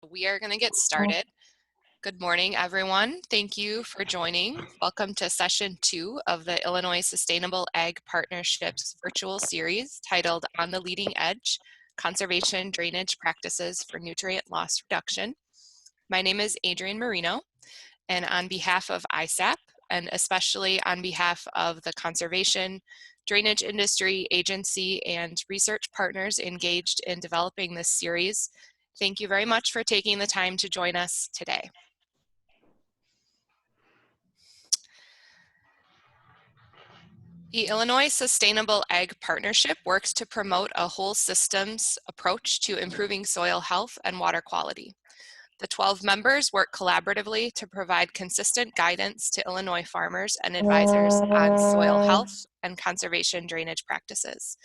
We are going to get started. Good morning, everyone. Thank you for joining. Welcome to session 2 of the Illinois Sustainable Ag Partnerships virtual series titled On the Leading Edge, Conservation Drainage Practices for Nutrient Loss Reduction. My name is Adrienne Marino, and on behalf of ISAP, and especially on behalf of the conservation, drainage industry, agency, and research partners engaged in developing this series, thank you very much for taking the time to join us today. The Illinois Sustainable Ag Partnership works to promote a whole systems approach to improving soil health and water quality. The 12 members work collaboratively to provide consistent guidance to Illinois farmers and advisors on soil health and conservation drainage practices.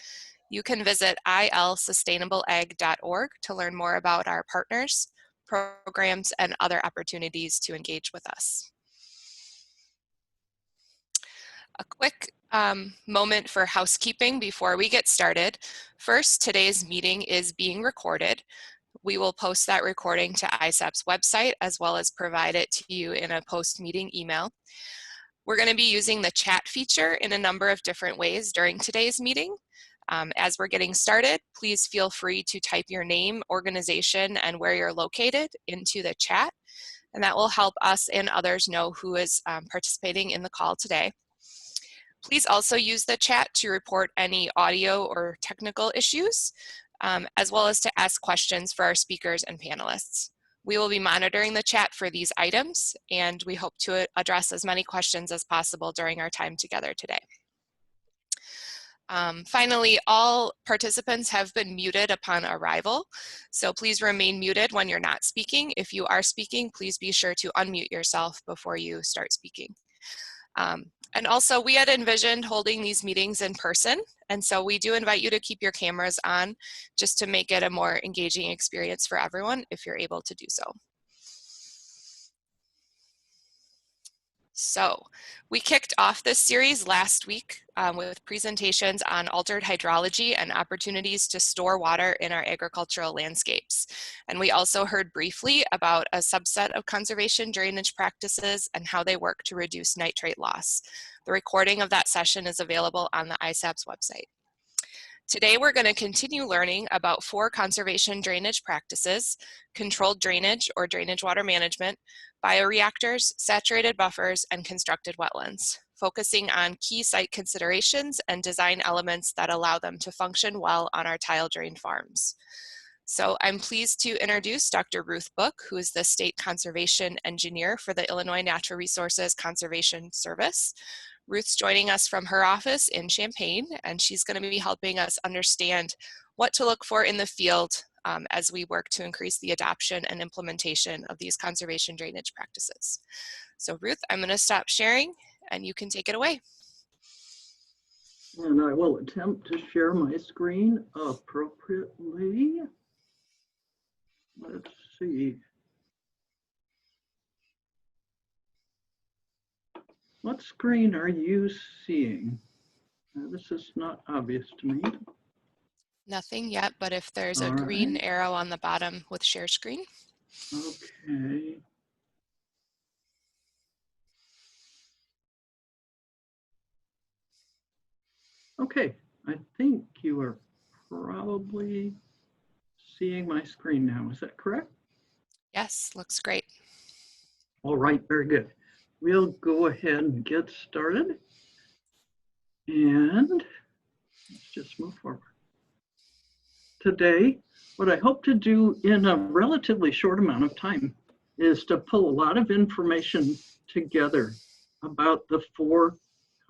You can visit ilsustainableag.org to learn more about our partners, programs, and other opportunities to engage with us. A quick moment for housekeeping before we get started. First, today's meeting is being recorded. We will post that recording to ISAP's website as well as provide it to you in a post-meeting email. We're going to be using the chat feature in a number of different ways during today's meeting. As we're getting started, please feel free to type your name, organization, and where you're located into the chat, and that will help us and others know who is participating in the call today. Please also use the chat to report any audio or technical issues, as well as to ask questions for our speakers and panelists. We will be monitoring the chat for these items, and we hope to address as many questions as possible during our time together today. Finally, all participants have been muted upon arrival, so please remain muted when you're not speaking. If you are speaking, please be sure to unmute yourself before you start speaking. And also, we had envisioned holding these meetings in person, and so we do invite you to keep your cameras on just to make it a more engaging experience for everyone if you're able to do so. So we kicked off this series last week with presentations on altered hydrology and opportunities to store water in our agricultural landscapes. And we also heard briefly about a subset of conservation drainage practices and how they work to reduce nitrate loss. The recording of that session is available on the ISAP's website. Today, we're going to continue learning about 4 conservation drainage practices: controlled drainage or drainage water management, bioreactors, saturated buffers, and constructed wetlands, focusing on key site considerations and design elements that allow them to function well on our tile drain farms. So I'm pleased to introduce Dr. Ruth Book, who is the State Conservation Engineer for the Illinois Natural Resources Conservation Service. Ruth's joining us from her office in Champaign, and she's going to be helping us understand what to look for in the field as we work to increase the adoption and implementation of these conservation drainage practices. So Ruth, I'm going to stop sharing, and you can take it away. And I will attempt to share my screen appropriately. Let's see. What screen are you seeing? This is not obvious to me. Nothing yet, but if there's a green arrow on the bottom with share screen. Okay. Okay, I think you are probably seeing my screen now. Is that correct? Yes, looks great. All right, very good. We'll go ahead and get started. And let's just move forward. Today, what I hope to do in a relatively short amount of time is to pull a lot of information together about the 4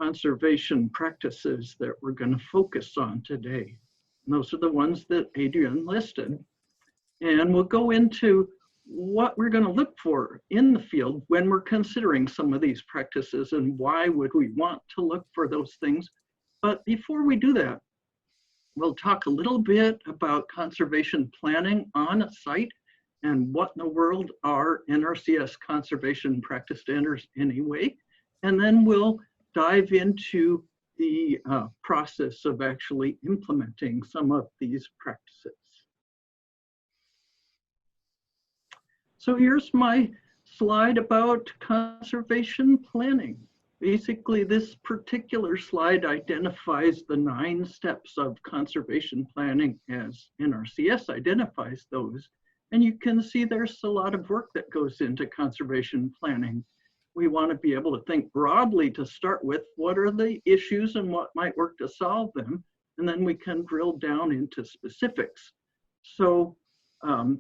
conservation practices that we're going to focus on today. And those are the ones that Adrienne listed. And we'll go into what we're going to look for in the field when we're considering some of these practices and why would we want to look for those things. But before we do that, we'll talk a little bit about conservation planning on a site and what in the world are NRCS conservation practice standards anyway. And then we'll dive into the process of actually implementing some of these practices. So here's my slide about conservation planning. Basically, this particular slide identifies the 9 steps of conservation planning as NRCS identifies those. And you can see there's a lot of work that goes into conservation planning. We want to be able to think broadly to start with. What are the issues and what might work to solve them? And then we can drill down into specifics. So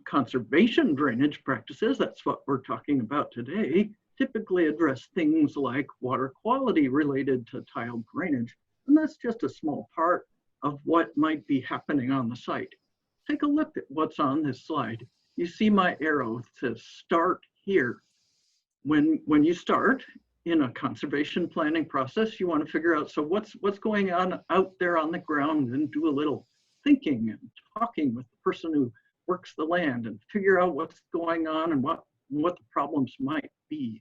conservation drainage practices, that's what we're talking about today, typically address things like water quality related to tile drainage. And that's just a small part of what might be happening on the site. Take a look at what's on this slide. You see my arrow to start here. When you start in a conservation planning process, you want to figure out, so what's going on out there on the ground, and do a little thinking and talking with the person who works the land and figure out what's going on and what the problems might be.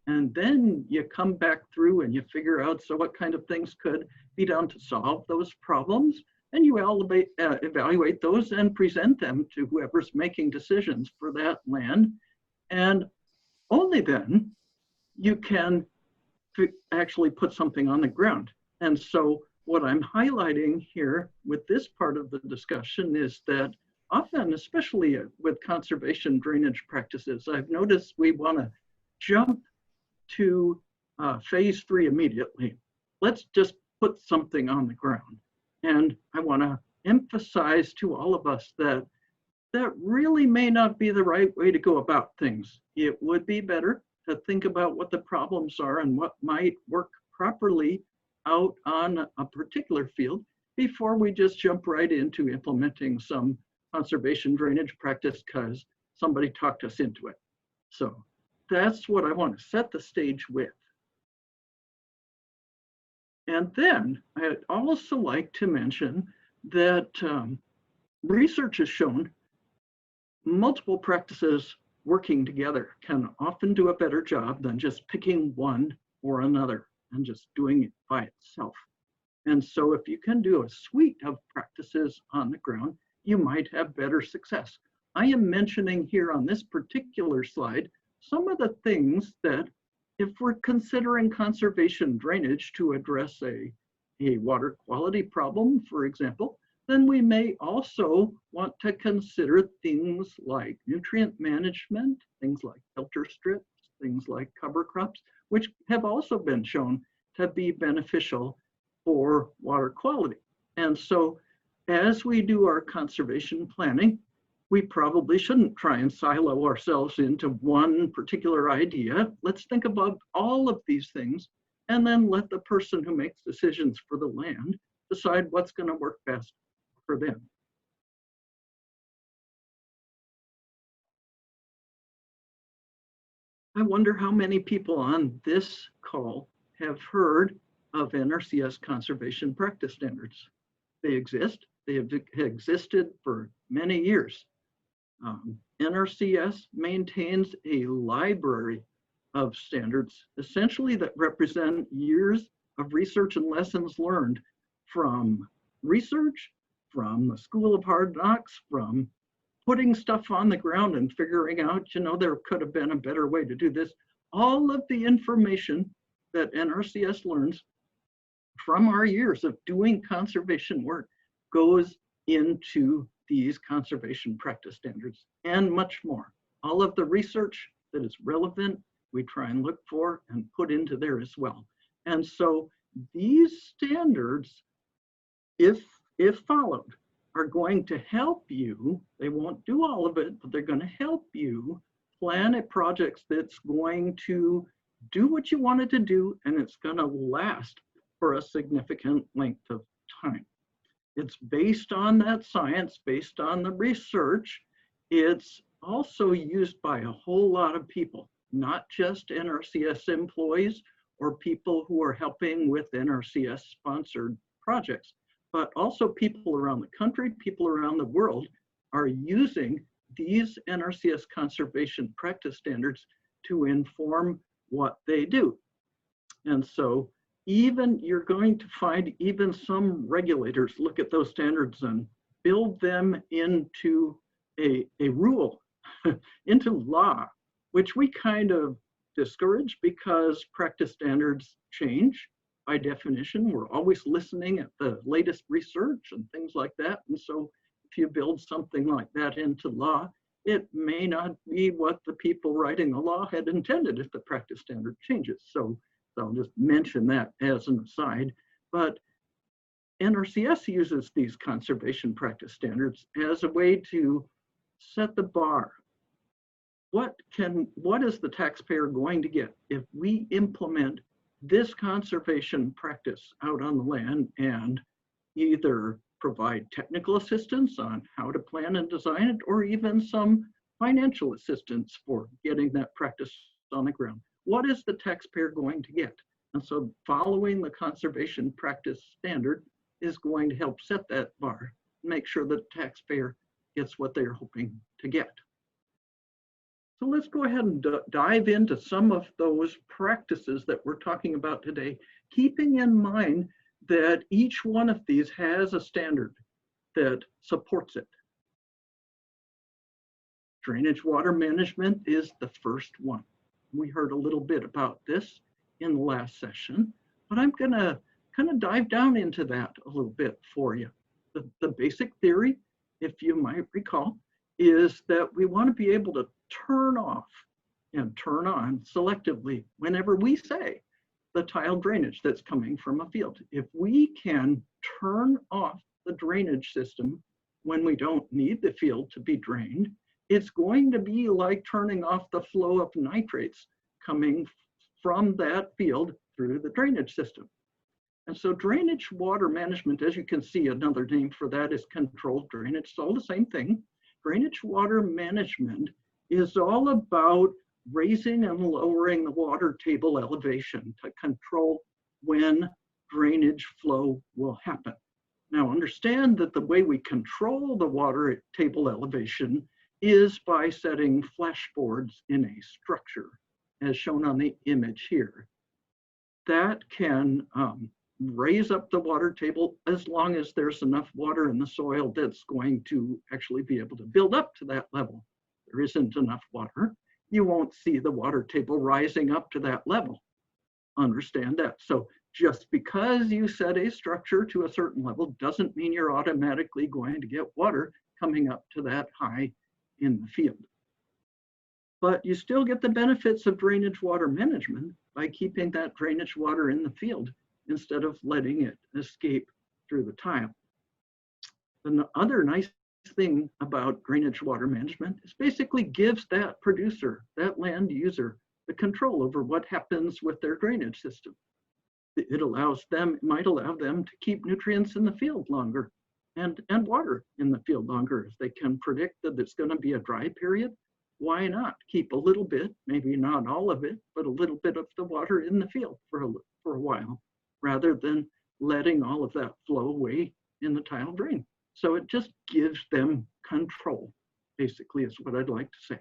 And then you come back through and you figure out, so what kind of things could be done to solve those problems, and you evaluate those and present them to whoever's making decisions for that land. And only then you can actually put something on the ground. And so what I'm highlighting here with this part of the discussion is that often, especially with conservation drainage practices, I've noticed we want to jump to phase 3 immediately. Let's just put something on the ground. And I want to emphasize to all of us that that really may not be the right way to go about things. It would be better to think about what the problems are and what might work properly out on a particular field before we just jump right into implementing some conservation drainage practice because somebody talked us into it. So that's what I want to set the stage with. And then I'd also like to mention that research has shown multiple practices working together can often do a better job than just picking one or another and just doing it by itself. And so if you can do a suite of practices on the ground, you might have better success. I am mentioning here on this particular slide some of the things that, if we're considering conservation drainage to address a water quality problem, for example, then we may also want to consider things like nutrient management, things like filter strips, things like cover crops, which have also been shown to be beneficial for water quality. And so as we do our conservation planning, we probably shouldn't try and silo ourselves into one particular idea. Let's think about all of these things and then let the person who makes decisions for the land decide what's going to work best for them. I wonder how many people on this call have heard of NRCS conservation practice standards. They exist. They have existed for many years. NRCS maintains a library of standards, essentially that represent years of research and lessons learned from research, from the School of Hard Knocks, from putting stuff on the ground and figuring out, there could have been a better way to do this. All of the information that NRCS learns from our years of doing conservation work goes into these conservation practice standards and much more. All of the research that is relevant, we try and look for and put into there as well. And so these standards, if followed, are going to help you. They won't do all of it, but they're going to help you plan a project that's going to do what you want it to do, and it's going to last for a significant length of time. It's based on that science, based on the research. It's also used by a whole lot of people, not just NRCS employees or people who are helping with NRCS sponsored projects, but also people around the country, people around the world are using these NRCS conservation practice standards to inform what they do. And so even you're going to find even some regulators look at those standards and build them into a rule into law, which we kind of discourage because practice standards change. By definition, we're always listening at the latest research and things like that. And so if you build something like that into law, it may not be what the people writing the law had intended if the practice standard changes. So I'll just mention that as an aside. But NRCS uses these conservation practice standards as a way to set the bar. What is the taxpayer going to get if we implement this conservation practice out on the land and either provide technical assistance on how to plan and design it, or even some financial assistance for getting that practice on the ground? What is the taxpayer going to get? And so following the conservation practice standard is going to help set that bar, make sure that the taxpayer gets what they're hoping to get. So let's go ahead and dive into some of those practices that we're talking about today, keeping in mind that each one of these has a standard that supports it. Drainage water management is the first one. We heard a little bit about this in the last session, but I'm gonna kind of dive down into that a little bit for you. The basic theory, if you might recall, is that we want to be able to turn off and turn on selectively whenever we say the tile drainage that's coming from a field. If we can turn off the drainage system when we don't need the field to be drained, it's going to be like turning off the flow of nitrates coming from that field through the drainage system. And so drainage water management, as you can see, another name for that is controlled drainage. It's all the same thing. Drainage water management is all about raising and lowering the water table elevation to control when drainage flow will happen. Now understand that the way we control the water table elevation is by setting flashboards in a structure, as shown on the image here. That can raise up the water table as long as there's enough water in the soil that's going to actually be able to build up to that level. There isn't enough water, you won't see the water table rising up to that level. Understand that. So just because you set a structure to a certain level doesn't mean you're automatically going to get water coming up to that high in the field. But you still get the benefits of drainage water management by keeping that drainage water in the field instead of letting it escape through the tile. The other nice thing about drainage water management is basically gives that producer, that land user, the control over what happens with their drainage system. It might allow them to keep nutrients in the field longer and water in the field longer. If they can predict that it's going to be a dry period, why not keep a little bit, maybe not all of it, but a little bit of the water in the field for a while, rather than letting all of that flow away in the tile drain. So it just gives them control, basically, is what I'd like to say.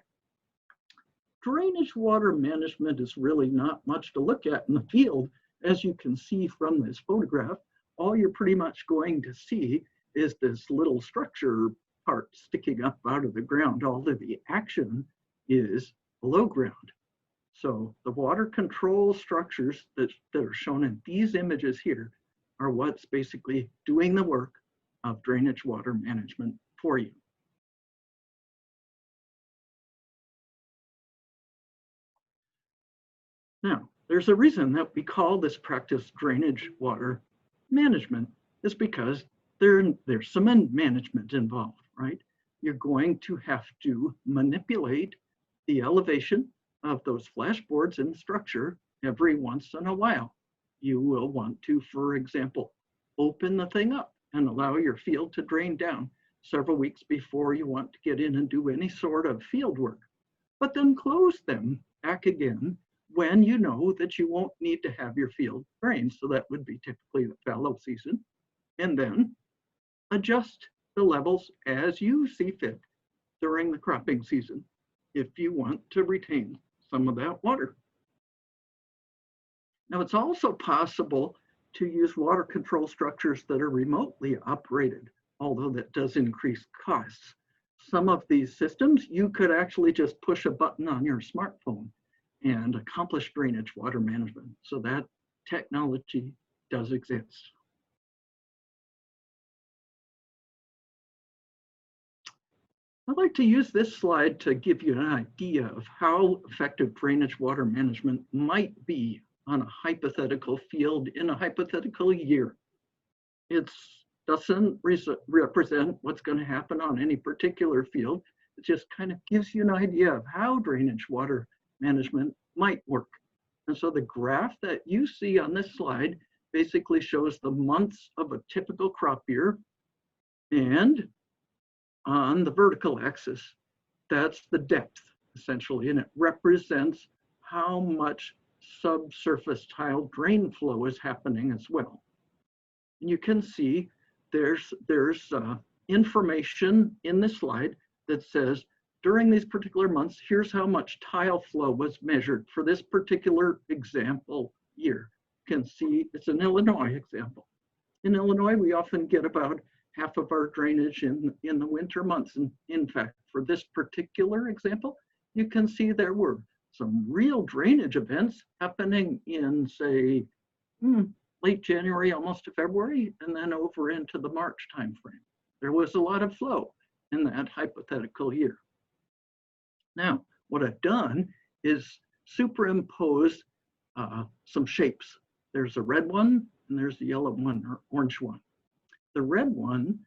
Drainage water management is really not much to look at in the field. As you can see from this photograph, all you're pretty much going to see is this little structure part sticking up out of the ground. All of the action is below ground. So the water control structures that are shown in these images here are what's basically doing the work of drainage water management for you. Now, there's a reason that we call this practice drainage water management, is because there's some management involved, right? You're going to have to manipulate the elevation of those flashboards in the structure every once in a while. You will want to, for example, open the thing up and allow your field to drain down several weeks before you want to get in and do any sort of field work, but then close them back again when you know that you won't need to have your field drained. So that would be typically the fallow season, and then adjust the levels as you see fit during the cropping season if you want to retain some of that water. Now, it's also possible to use water control structures that are remotely operated, although that does increase costs. some of these systems, you could actually just push a button on your smartphone and accomplish drainage water management. So that technology does exist. I'd like to use this slide to give you an idea of how effective drainage water management might be on a hypothetical field in a hypothetical year. It doesn't represent what's going to happen on any particular field. It just kind of gives you an idea of how drainage water management might work. And so the graph that you see on this slide basically shows the months of a typical crop year, and on the vertical axis, that's the depth, essentially, and it represents how much subsurface tile drain flow is happening as well. And you can see there's information in this slide that says, during these particular months, here's how much tile flow was measured for this particular example year. You can see it's an Illinois example. In Illinois, we often get about half of our drainage in the winter months. And in fact, for this particular example, you can see there were some real drainage events happening in, say, late January, almost to February, and then over into the March timeframe. There was a lot of flow in that hypothetical year. Now, what I've done is superimpose some shapes. There's a red one, and there's a yellow one or orange one. The red one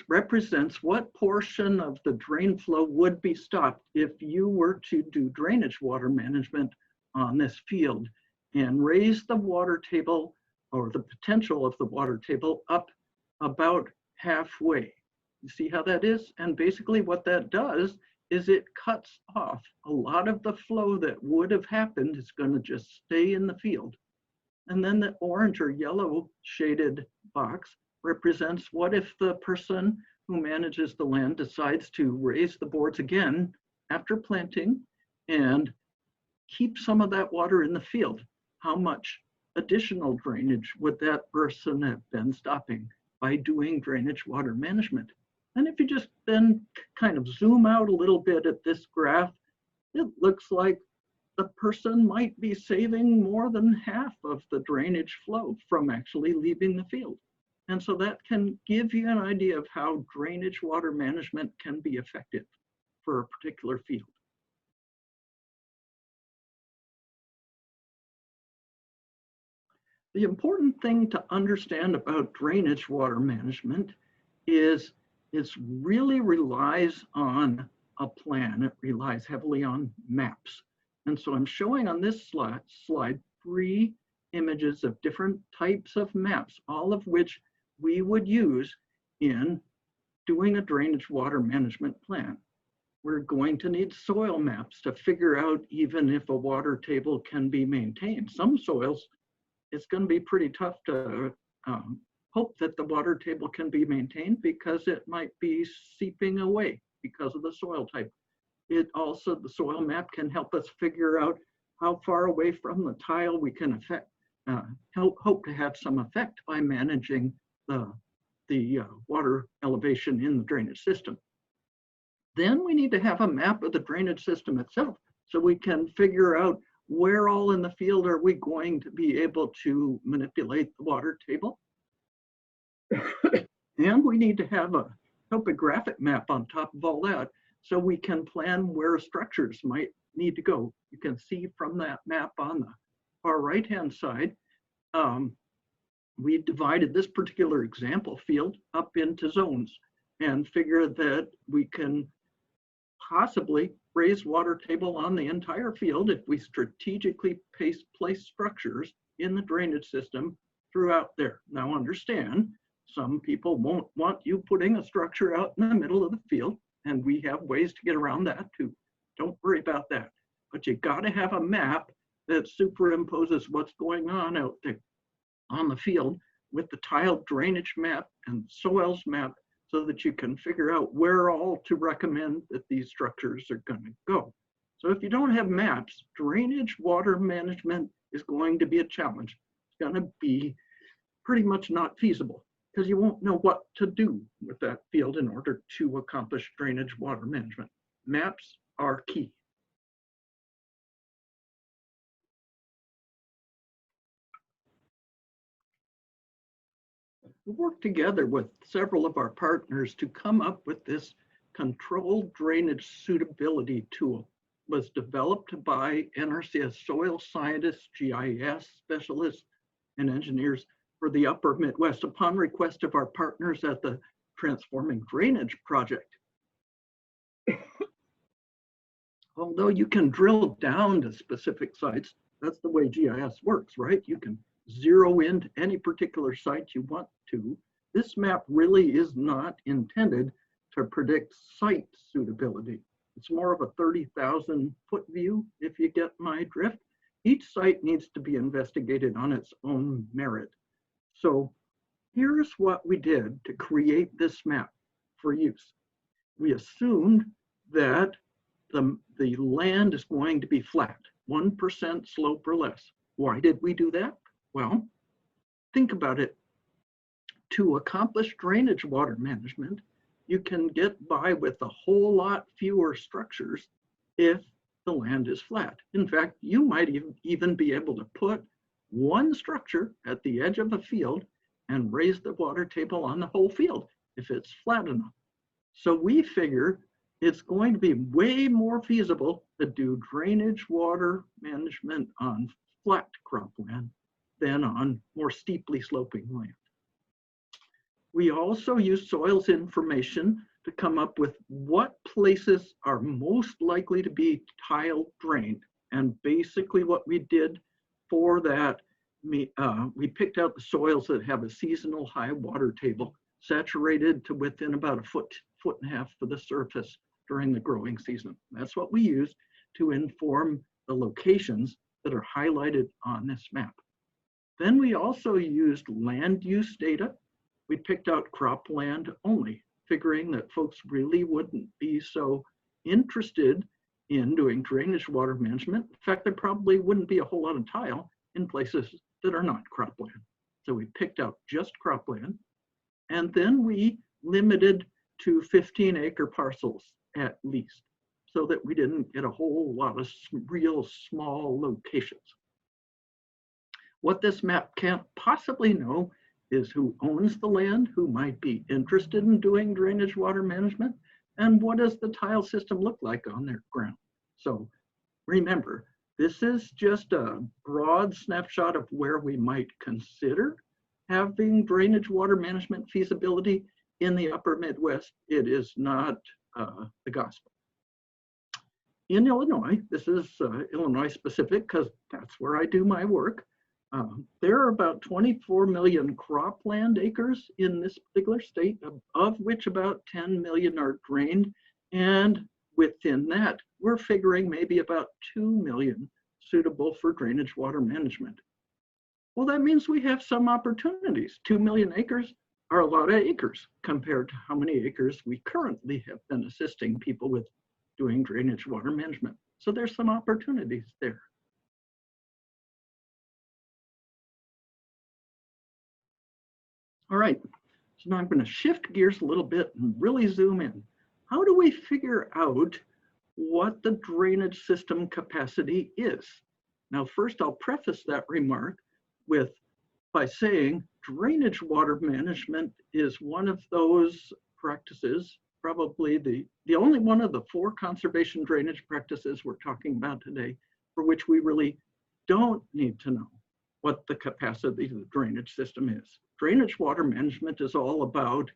represents what portion of the drain flow would be stopped if you were to do drainage water management on this field and raise the water table, or the potential of the water table, up about halfway. You see how that is? And basically what that does is it cuts off a lot of the flow that would have happened. It's going to just stay in the field. And then the orange or yellow shaded box represents what if the person who manages the land decides to raise the boards again after planting and keep some of that water in the field. How much additional drainage would that person have been stopping by doing drainage water management? And if you just then kind of zoom out a little bit at this graph, it looks like the person might be saving more than half of the drainage flow from actually leaving the field. And so that can give you an idea of how drainage water management can be effective for a particular field. The important thing to understand about drainage water management is it really relies on a plan. It relies heavily on maps. And so I'm showing on this slide 3 images of different types of maps, all of which we would use in doing a drainage water management plan. We're going to need soil maps to figure out even if a water table can be maintained. Some soils, it's going to be pretty tough to hope that the water table can be maintained because it might be seeping away because of the soil type. It also, the soil map can help us figure out how far away from the tile we can hope to have some effect by managing the water elevation in the drainage system. Then we need to have a map of the drainage system itself so we can figure out where all in the field are we going to be able to manipulate the water table. And we need to have a topographic map on top of all that so we can plan where structures might need to go. You can see from that map on the far right-hand side, we divided this particular example field up into zones and figured that we can possibly raise water table on the entire field if we strategically place structures in the drainage system throughout there. Now understand, some people won't want you putting a structure out in the middle of the field, and we have ways to get around that too. Don't worry about that. But you gotta have a map that superimposes what's going on out there on the field with the tile drainage map and soils map so that you can figure out where all to recommend that these structures are going to go. So if you don't have maps, drainage water management is going to be a challenge. It's going to be pretty much not feasible. because you won't know what to do with that field in order to accomplish drainage water management. Maps are key. We worked together with several of our partners to come up with this controlled drainage suitability tool. It was developed by NRCS soil scientists, GIS specialists, and engineers for the upper Midwest upon request of our partners at the Transforming Drainage Project. Although you can drill down to specific sites, that's the way GIS works, right? You can zero into any particular site you want to. This map really is not intended to predict site suitability. It's more of a 30,000 foot view, if you get my drift. Each site needs to be investigated on its own merit. So here's what we did to create this map for use. We assumed that the land is going to be flat, 1% slope or less. Why did we do that? Well, think about it. To accomplish drainage water management, you can get by with a whole lot fewer structures if the land is flat. In fact, you might even be able to put one structure at the edge of a field and raise the water table on the whole field if it's flat enough. So we figure it's going to be way more feasible to do drainage water management on flat cropland than on more steeply sloping land. We also use soils information to come up with what places are most likely to be tile drained. And basically what we did for that, we picked out the soils that have a seasonal high water table, saturated to within about a foot and a half of the surface during the growing season. That's what we use to inform the locations that are highlighted on this map. Then we also used land use data. We picked out cropland only, figuring that folks really wouldn't be so interested in doing drainage water management. In fact, there probably wouldn't be a whole lot of tile in places that are not cropland. So we picked out just cropland, and then we limited to 15-acre parcels at least, so that we didn't get a whole lot of real small locations. What this map can't possibly know is who owns the land, who might be interested in doing drainage water management, and what does the tile system look like on their ground. So remember, this is just a broad snapshot of where we might consider having drainage water management feasibility in the upper Midwest. It is not the gospel. In Illinois, this is Illinois specific because that's where I do my work. There are about 24 million cropland acres in this particular state, of which about 10 million are drained. And within that, we're figuring maybe about 2 million suitable for drainage water management. Well, that means we have some opportunities. 2 million acres are a lot of acres compared to how many acres we currently have been assisting people with doing drainage water management. So there's some opportunities there. All right, so now I'm going to shift gears a little bit and really zoom in. How do we figure out what the drainage system capacity is? Now, first I'll preface that remark by saying drainage water management is one of those practices, probably the only one of the 4 conservation drainage practices we're talking about today, for which we really don't need to know what the capacity of the drainage system is. Drainage water management is all about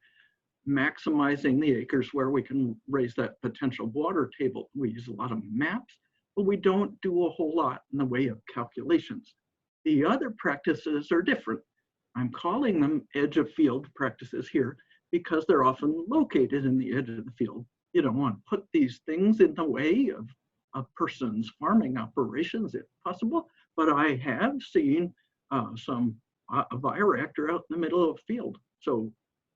maximizing the acres where we can raise that potential water table. We use a lot of maps, but we don't do a whole lot in the way of calculations. The other practices are different. I'm calling them edge of field practices here because they're often located in the edge of the field. You don't want to put these things in the way of a person's farming operations if possible, but I have seen a bioreactor out in the middle of a field. So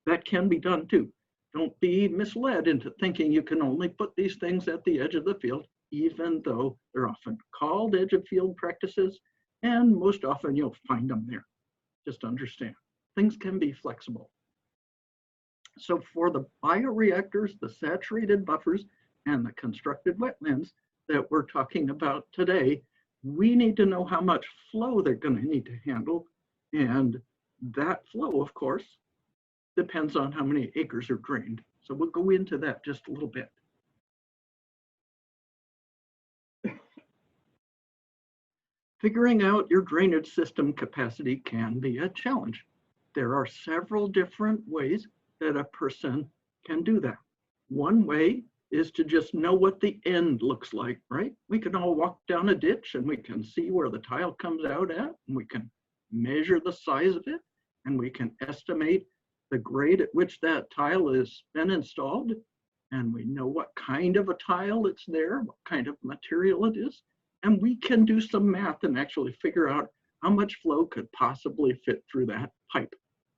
that can be done too. Don't be misled into thinking you can only put these things at the edge of the field, even though they're often called edge of field practices, and most often you'll find them there. Just understand, things can be flexible. So for the bioreactors, the saturated buffers, and the constructed wetlands that we're talking about today, we need to know how much flow they're going to need to handle. And that flow, of course, depends on how many acres are drained. So we'll go into that just a little bit. Figuring out your drainage system capacity can be a challenge. There are several different ways that a person can do that. One way is to just know what the end looks like, right? We can all walk down a ditch and we can see where the tile comes out at, and we can measure the size of it, and we can estimate the grade at which that tile has been installed, and we know what kind of a tile it's there, what kind of material it is, and we can do some math and actually figure out how much flow could possibly fit through that pipe.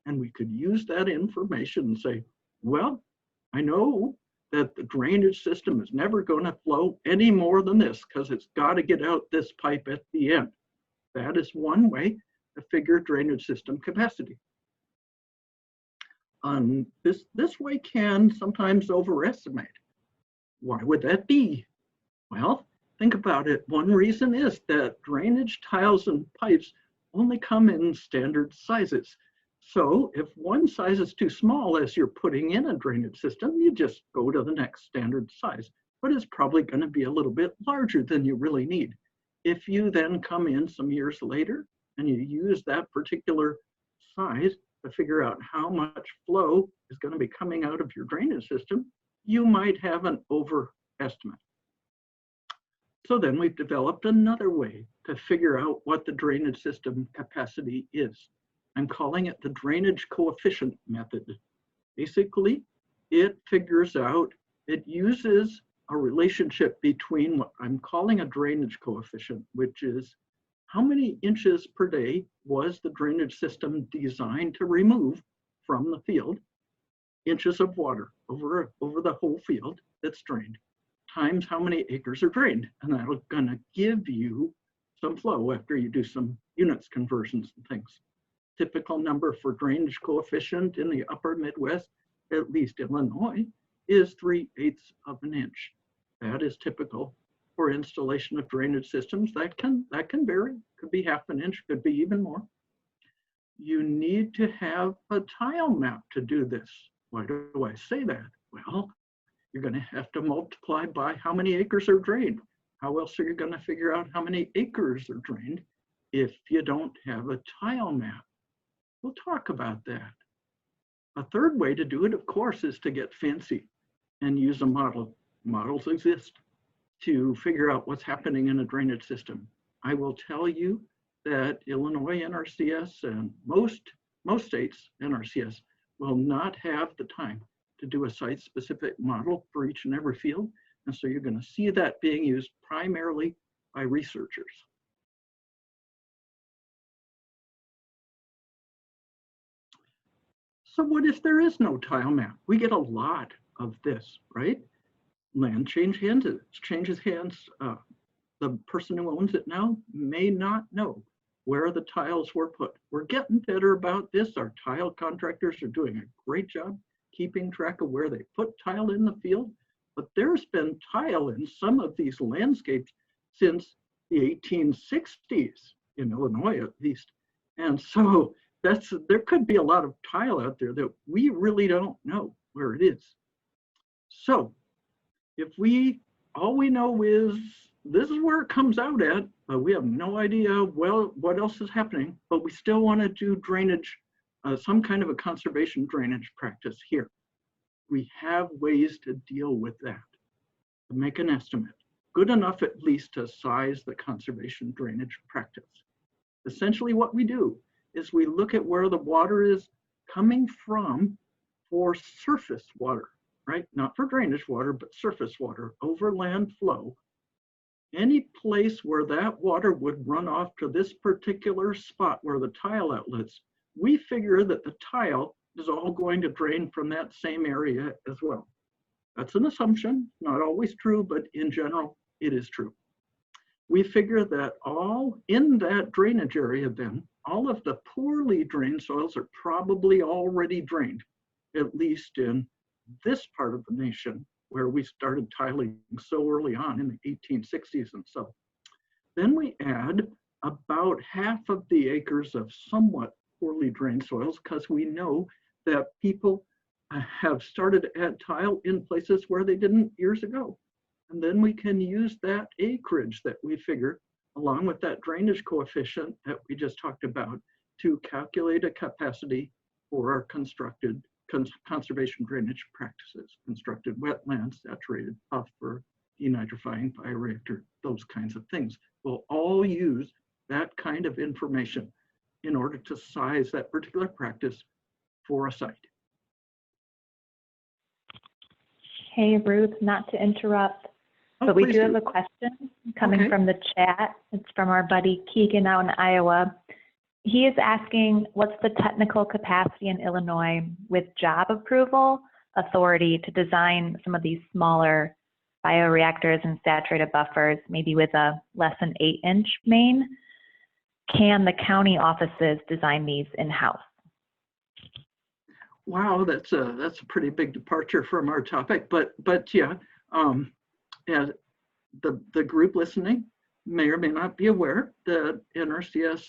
And we could use that information and say, well, I know that the drainage system is never going to flow any more than this because it's got to get out this pipe at the end. That is one way to figure drainage system capacity. This way can sometimes overestimate. Why would that be? Well, think about it. One reason is that drainage tiles and pipes only come in standard sizes. So if one size is too small as you're putting in a drainage system, you just go to the next standard size, but it's probably going to be a little bit larger than you really need. If you then come in some years later and you use that particular size to figure out how much flow is going to be coming out of your drainage system, you might have an overestimate. So then we've developed another way to figure out what the drainage system capacity is. I'm calling it the drainage coefficient method. Basically, it uses a relationship between what I'm calling a drainage coefficient, which is how many inches per day was the drainage system designed to remove from the field, inches of water over the whole field that's drained, times how many acres are drained. And that's gonna give you some flow after you do some units conversions and things. Typical number for drainage coefficient in the upper Midwest, at least Illinois, is 3/8 of an inch. That is typical for installation of drainage systems. That can vary, could be half an inch, could be even more. You need to have a tile map to do this. Why do I say that? Well, you're going to have to multiply by how many acres are drained. How else are you going to figure out how many acres are drained if you don't have a tile map? We'll talk about that. A third way to do it, of course, is to get fancy and use a model. Models exist to figure out what's happening in a drainage system. I will tell you that Illinois NRCS and most states NRCS will not have the time to do a site-specific model for each and every field. And so you're going to see that being used primarily by researchers. So what if there is no tile map? We get a lot of this, right? Land changes hands. The person who owns it now may not know where the tiles were put. We're getting better about this. Our tile contractors are doing a great job keeping track of where they put tile in the field. But there's been tile in some of these landscapes since the 1860s, in Illinois at least. And so there could be a lot of tile out there that we really don't know where it is. So if all we know is this is where it comes out at, but we have no idea, well, what else is happening, but we still want to do drainage, some kind of a conservation drainage practice here. We have ways to deal with that, to make an estimate, good enough at least to size the conservation drainage practice. Essentially what we do is we look at where the water is coming from for surface water, right? Not for drainage water, but surface water, overland flow. Any place where that water would run off to this particular spot where the tile outlets, we figure that the tile is all going to drain from that same area as well. That's an assumption, not always true, but in general, it is true. We figure that all in that drainage area then, all of the poorly drained soils are probably already drained. at least in this part of the nation where we started tiling so early on in the 1860s and so. Then we add about half of the acres of somewhat poorly drained soils because we know that people have started to add tile in places where they didn't years ago. And then we can use that acreage that we figure along with that drainage coefficient that we just talked about to calculate a capacity for our constructed conservation drainage practices, constructed wetlands, saturated buffer, denitrifying bioreactor, those kinds of things. We'll all use that kind of information in order to size that particular practice for a site. Hey, Ruth, not to interrupt, but we do have a question coming from the chat. It's from our buddy Keegan out in Iowa. He is asking, what's the technical capacity in Illinois with job approval authority to design some of these smaller bioreactors and saturated buffers, maybe with a less than 8-inch main? Can the county offices design these in-house? Wow, that's a pretty big departure from our topic, but yeah, and the group listening may or may not be aware that NRCS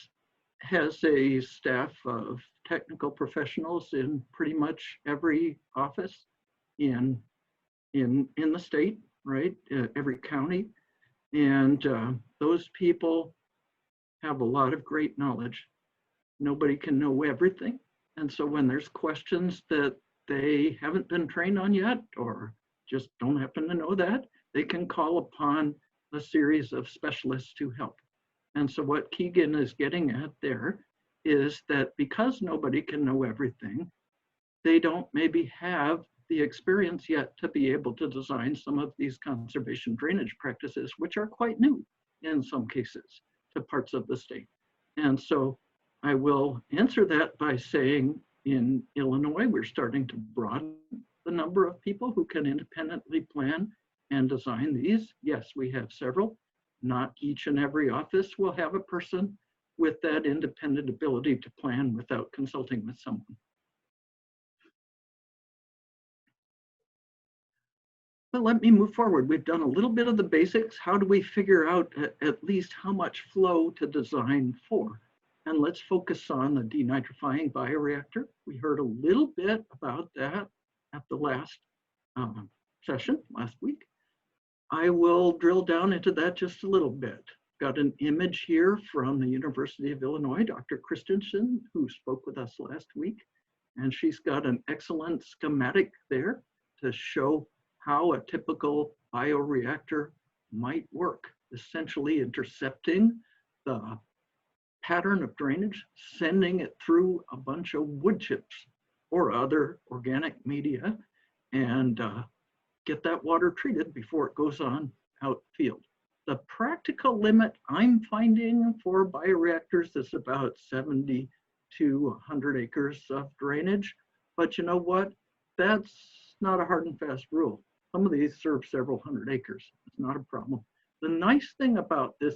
has a staff of technical professionals in pretty much every office in the state, right? Every county, and those people have a lot of great knowledge. Nobody can know everything, and so when there's questions that they haven't been trained on yet, or just don't happen to know that, they can call upon a series of specialists to help. And so what Keegan is getting at there is that because nobody can know everything, they don't maybe have the experience yet to be able to design some of these conservation drainage practices, which are quite new in some cases to parts of the state. And so I will answer that by saying in Illinois, we're starting to broaden the number of people who can independently plan and design these. Yes, we have several. Not each and every office will have a person with that independent ability to plan without consulting with someone. But let me move forward. We've done a little bit of the basics. How do we figure out at least how much flow to design for? And let's focus on the denitrifying bioreactor. We heard a little bit about that at the last session last week. I will drill down into that just a little bit. Got an image here from the University of Illinois, Dr. Christensen, who spoke with us last week. And she's got an excellent schematic there to show how a typical bioreactor might work, essentially intercepting the pattern of drainage, sending it through a bunch of wood chips or other organic media, and get that water treated before it goes on outfield. The practical limit I'm finding for bioreactors is about 70 to 100 acres of drainage. But you know what? That's not a hard and fast rule. Some of these serve several hundred acres. It's not a problem. The nice thing about this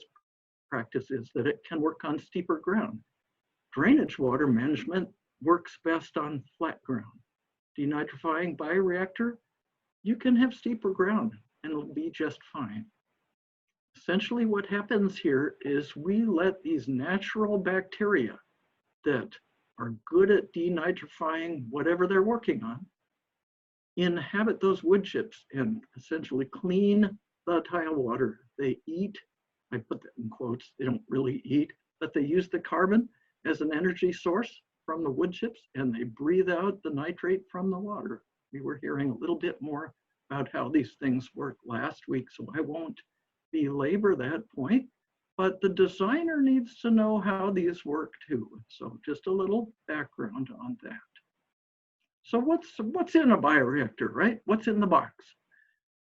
practice is that it can work on steeper ground. Drainage water management works best on flat ground. Denitrifying bioreactor, you can have steeper ground and it'll be just fine. Essentially what happens here is we let these natural bacteria that are good at denitrifying whatever they're working on inhabit those wood chips and essentially clean the tile water. They eat, I put that in quotes, they don't really eat, but they use the carbon as an energy source from the wood chips and they breathe out the nitrate from the water. We were hearing a little bit more about how these things work last week, so I won't belabor that point, but the designer needs to know how these work too. So just a little background on that. So what's in a bioreactor, right? What's in the box?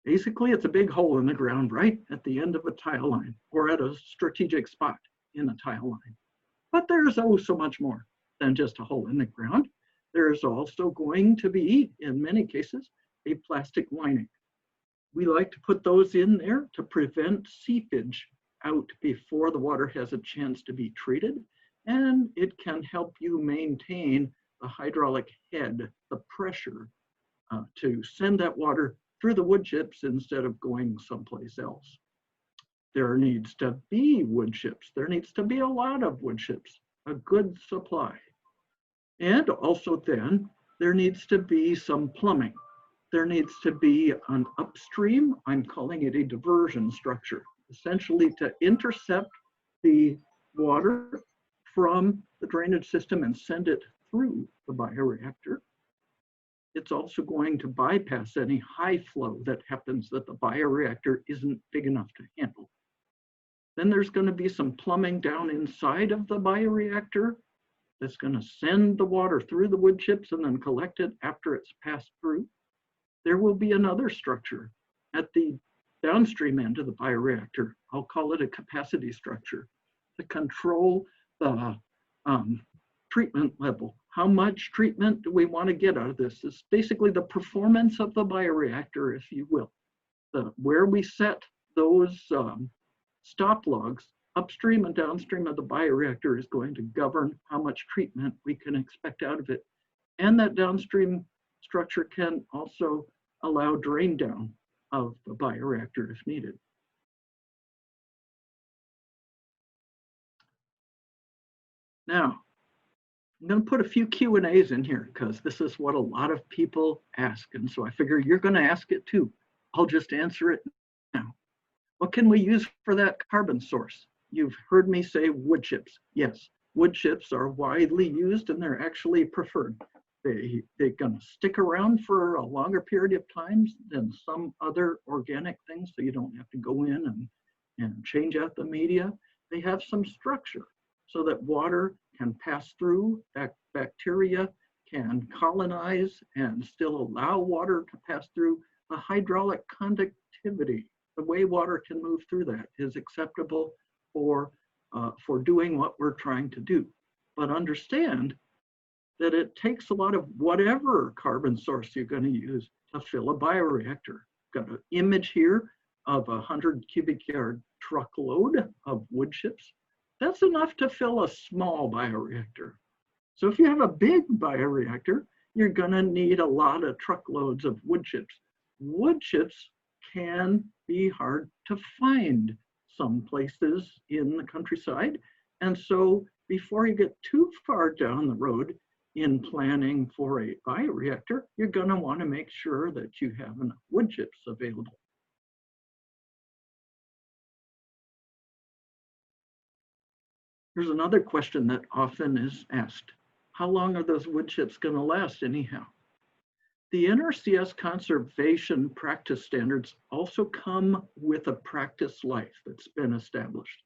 Basically, it's a big hole in the ground right at the end of a tile line or at a strategic spot in a tile line. But there's oh so much more than just a hole in the ground. There's also going to be, in many cases, a plastic lining. We like to put those in there to prevent seepage out before the water has a chance to be treated, and it can help you maintain the hydraulic head, the pressure to send that water through the wood chips instead of going someplace else. There needs to be wood chips. There needs to be a lot of wood chips, a good supply. And also then, there needs to be some plumbing. There needs to be an upstream, I'm calling it a diversion structure, essentially to intercept the water from the drainage system and send it through the bioreactor. It's also going to bypass any high flow that happens that the bioreactor isn't big enough to handle. Then there's going to be some plumbing down inside of the bioreactor that's going to send the water through the wood chips and then collect it after it's passed through. There will be another structure at the downstream end of the bioreactor. I'll call it a capacity structure to control the treatment level. How much treatment do we want to get out of this? It's basically the performance of the bioreactor, if you will. Where we set those stop logs upstream and downstream of the bioreactor is going to govern how much treatment we can expect out of it. And that downstream structure can also allow drain down of the bioreactor if needed. Now, I'm going to put a few Q&As in here because this is what a lot of people ask. And so I figure you're going to ask it too. I'll just answer it now. What can we use for that carbon source? You've heard me say wood chips. Yes, wood chips are widely used and they're actually preferred. They're going to stick around for a longer period of time than some other organic things, so you don't have to go in and change out the media. They have some structure so that water can pass through, bacteria can colonize and still allow water to pass through. The hydraulic conductivity, the way water can move through that is acceptable for doing what we're trying to do. But understand that it takes a lot of whatever carbon source you're going to use to fill a bioreactor. Got an image here of a 100 cubic yard truckload of wood chips. That's enough to fill a small bioreactor. So if you have a big bioreactor, you're going to need a lot of truckloads of wood chips. Wood chips can be hard to find some places in the countryside. And so before you get too far down the road in planning for a bioreactor, you're going to want to make sure that you have enough wood chips available. Here's another question that often is asked. How long are those wood chips going to last anyhow? The NRCS conservation practice standards also come with a practice life that's been established.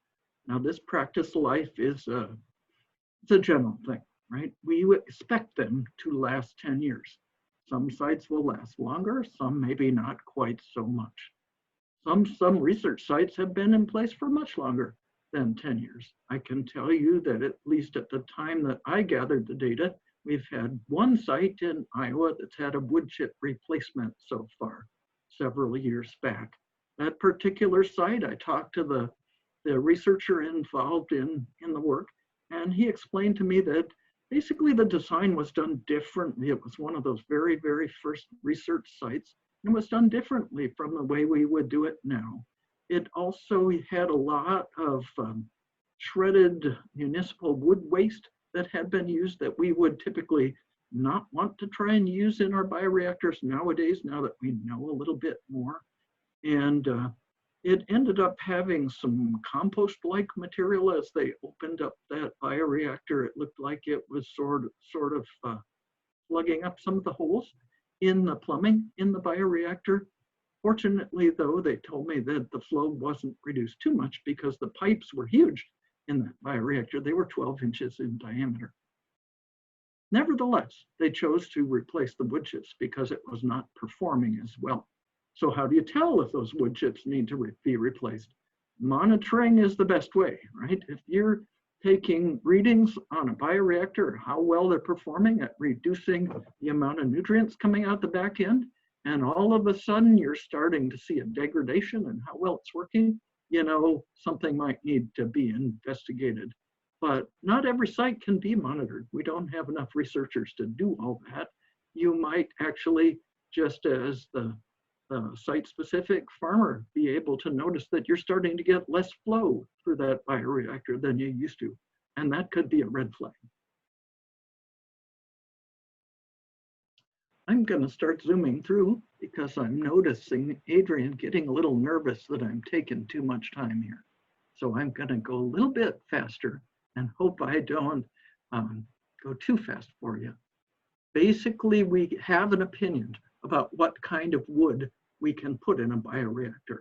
Now this practice life is it's a general thing, right? We expect them to last 10 years. Some sites will last longer, some maybe not quite so much. Some research sites have been in place for much longer than 10 years. I can tell you that at least at the time that I gathered the data, we've had one site in Iowa that's had a wood chip replacement so far, several years back. That particular site, I talked to the researcher involved in the work, and he explained to me that basically the design was done differently. It was one of those very, very first research sites, and it was done differently from the way we would do it now. It also had a lot of shredded municipal wood waste that had been used that we would typically not want to try and use in our bioreactors nowadays, now that we know a little bit more. And it ended up having some compost-like material as they opened up that bioreactor. It looked like it was sort of plugging up some of the holes in the plumbing in the bioreactor. Fortunately, though, they told me that the flow wasn't reduced too much because the pipes were huge in that bioreactor. They were 12 inches in diameter. Nevertheless, they chose to replace the wood chips because it was not performing as well. So how do you tell if those wood chips need to be replaced? Monitoring is the best way, right? If you're taking readings on a bioreactor, how well they're performing at reducing the amount of nutrients coming out the back end, and all of a sudden you're starting to see a degradation in how well it's working, you know, something might need to be investigated. but not every site can be monitored. We don't have enough researchers to do all that. You might actually, just as the site-specific farmer, be able to notice that you're starting to get less flow through that bioreactor than you used to. And that could be a red flag. I'm going to start zooming through because I'm noticing Adrian getting a little nervous that I'm taking too much time here. So I'm going to go a little bit faster and hope I don't go too fast for you. Basically, we have an opinion about what kind of wood we can put in a bioreactor.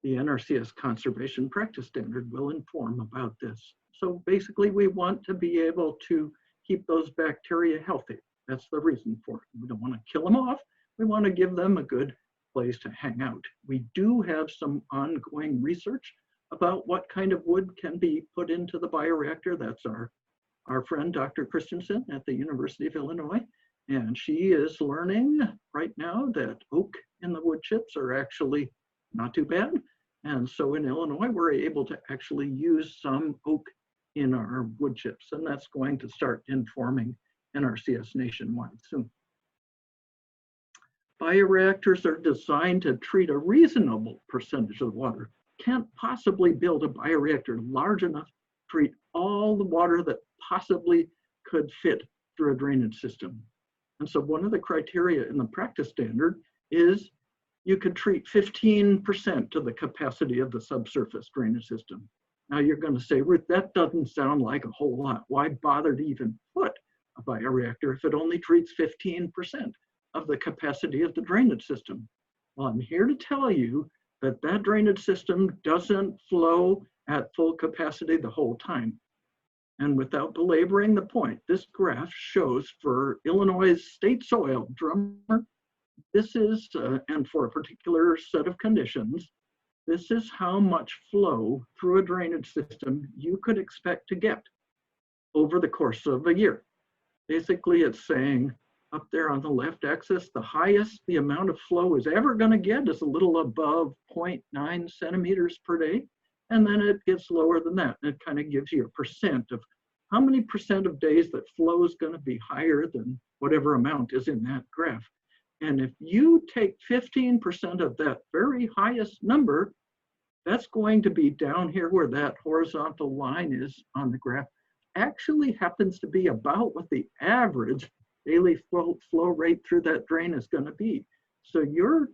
The NRCS Conservation Practice Standard will inform about this. So basically, we want to be able to keep those bacteria healthy. That's the reason for it. We don't want to kill them off. We want to give them a good place to hang out. We do have some ongoing research about what kind of wood can be put into the bioreactor. That's our friend, Dr. Christensen at the University of Illinois. And she is learning right now that oak in the wood chips are actually not too bad. And so in Illinois, we're able to actually use some oak in our wood chips. And that's going to start informing NRCS nationwide soon. Bioreactors are designed to treat a reasonable percentage of the water. Can't possibly build a bioreactor large enough to treat all the water that possibly could fit through a drainage system. And so one of the criteria in the practice standard is you could treat 15% of the capacity of the subsurface drainage system. Now you're going to say, Ruth, that doesn't sound like a whole lot. Why bother to even put a bioreactor if it only treats 15% of the capacity of the drainage system? Well, I'm here to tell you that that drainage system doesn't flow at full capacity the whole time. And without belaboring the point, this graph shows for Illinois' state soil, drummer, this is, and for a particular set of conditions, this is how much flow through a drainage system you could expect to get over the course of a year. Basically, it's saying up there on the left axis, the highest the amount of flow is ever going to get is a little above 0.9 centimeters per day. And then it gets lower than that. And it kind of gives you a percent of how many percent of days that flow is going to be higher than whatever amount is in that graph. And if you take 15% of that very highest number, that's going to be down here where that horizontal line is on the graph. Actually happens to be about what the average daily flow rate through that drain is going to be. So your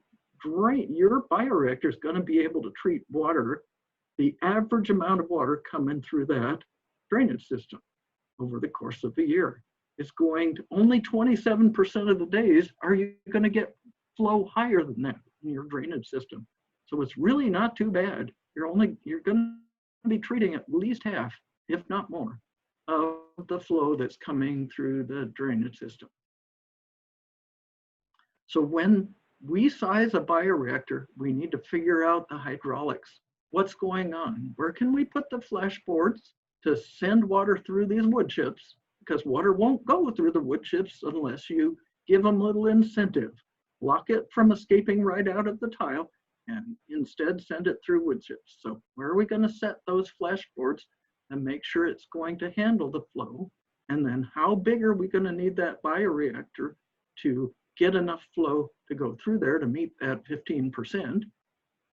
bioreactor is going to be able to treat water, the average amount of water coming through that drainage system over the course of a year. It's going to, only 27% of the days are you going to get flow higher than that in your drainage system. So it's really not too bad. You're going to be treating at least half, if not more, of the flow that's coming through the drainage system. So when we size a bioreactor, we need to figure out the hydraulics. What's going on? Where can we put the flashboards to send water through these wood chips? Because water won't go through the wood chips unless you give them a little incentive. Block it from escaping right out of the tile and instead send it through wood chips. So where are we going to set those flashboards and make sure it's going to handle the flow? And then how big are we going to need that bioreactor to get enough flow to go through there to meet that 15%?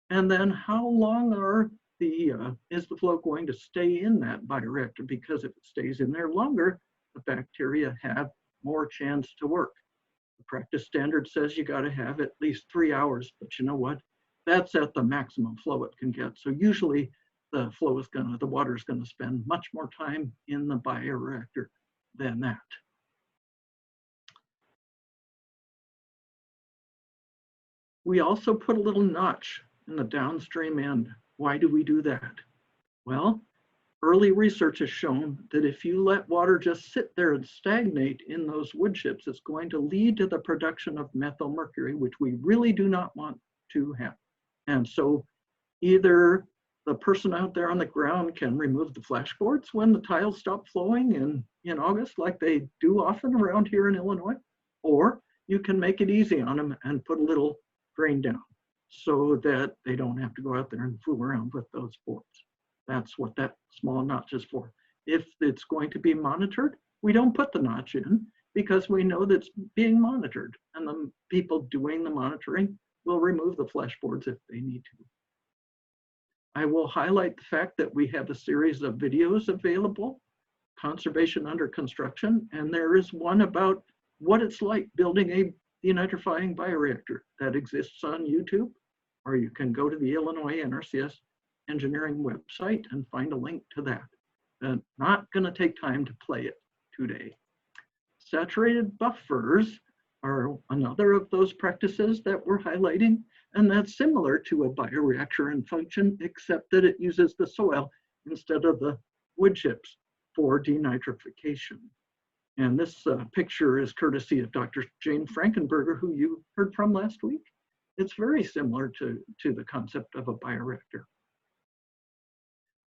And then how long is the flow going to stay in that bioreactor? Because if it stays in there longer, the bacteria have more chance to work. The practice standard says you got to have at least 3 hours, but you know what? That's at the maximum flow it can get. So usually the water is going to spend much more time in the bioreactor than that. We also put a little notch in the downstream end. Why do we do that? Well, early research has shown that if you let water just sit there and stagnate in those wood chips, it's going to lead to the production of methylmercury, which we really do not want to have. And so either the person out there on the ground can remove the flashboards when the tiles stop flowing in August, like they do often around here in Illinois, or you can make it easy on them and put a little drain down so that they don't have to go out there and fool around with those boards. That's what that small notch is for. If it's going to be monitored, we don't put the notch in because we know that's being monitored, and the people doing the monitoring will remove the flashboards if they need to. I will highlight the fact that we have a series of videos available, Conservation Under Construction, and there is one about what it's like building a denitrifying bioreactor that exists on YouTube, or you can go to the Illinois NRCS engineering website and find a link to that. Not going to take time to play it today. Saturated buffers are another of those practices that we're highlighting, and that's similar to a bioreactor in function, except that it uses the soil instead of the wood chips for denitrification. And this picture is courtesy of Dr. Jane Frankenberger, who you heard from last week. It's very similar to the concept of a bioreactor.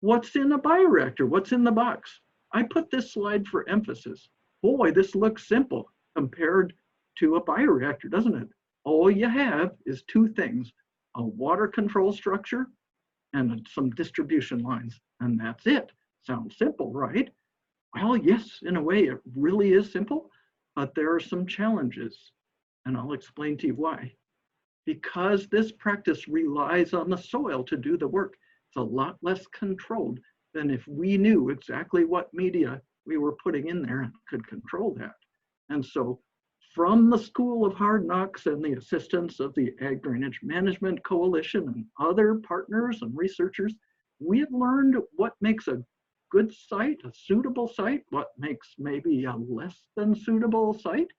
What's in a bioreactor? What's in the box? I put this slide for emphasis. Boy, this looks simple compared to a bioreactor, doesn't it? All you have is two things, a water control structure and some distribution lines, and that's it. Sounds simple, right? Well, yes, in a way, it really is simple, but there are some challenges, and I'll explain to you why. Because this practice relies on the soil to do the work, it's a lot less controlled than if we knew exactly what media we were putting in there and could control that. And so from the School of Hard Knocks and the assistance of the Ag Drainage Management Coalition and other partners and researchers, we have learned what makes a good site, a suitable site, what makes maybe a less than suitable site.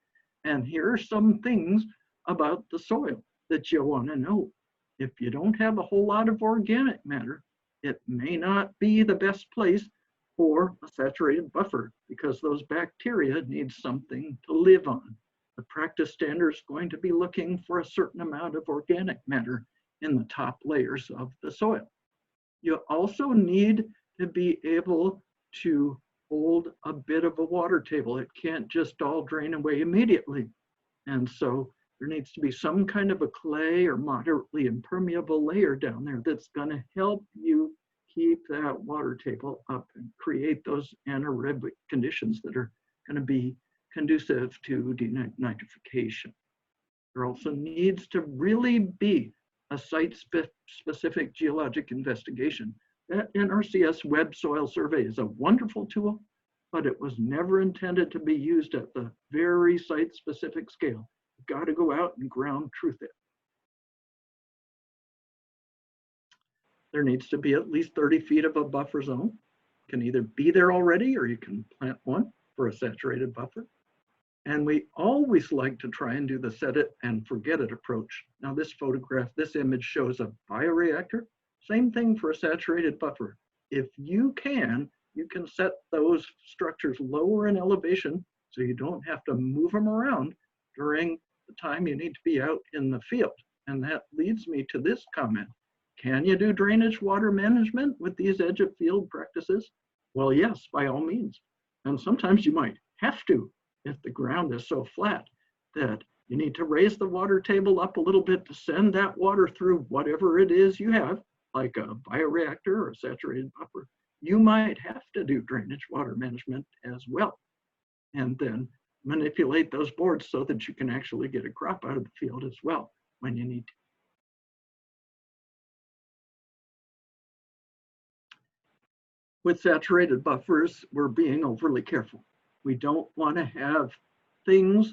And here are some things about the soil that you want to know. If you don't have a whole lot of organic matter, it may not be the best place for a saturated buffer because those bacteria need something to live on. The practice standard is going to be looking for a certain amount of organic matter in the top layers of the soil. You also need to be able to hold a bit of a water table. It can't just all drain away immediately. And so there needs to be some kind of a clay or moderately impermeable layer down there that's going to help you keep that water table up and create those anaerobic conditions that are going to be conducive to denitrification. There also needs to really be a site-specific geologic investigation. That NRCS Web Soil Survey is a wonderful tool, but it was never intended to be used at the very site-specific scale. You've got to go out and ground truth it. There needs to be at least 30 feet of a buffer zone. It can either be there already or you can plant one for a saturated buffer. And we always like to try and do the set it and forget it approach. Now this photograph, this image shows a bioreactor. Same thing for a saturated buffer. If you can set those structures lower in elevation so you don't have to move them around during the time you need to be out in the field. And that leads me to this comment. Can you do drainage water management with these edge of field practices? Well, yes, by all means. And sometimes you might have to if the ground is so flat that you need to raise the water table up a little bit to send that water through whatever it is you have, like a bioreactor or a saturated buffer. You might have to do drainage water management as well. And then manipulate those boards so that you can actually get a crop out of the field as well when you need to. With saturated buffers, we're being overly careful. We don't want to have things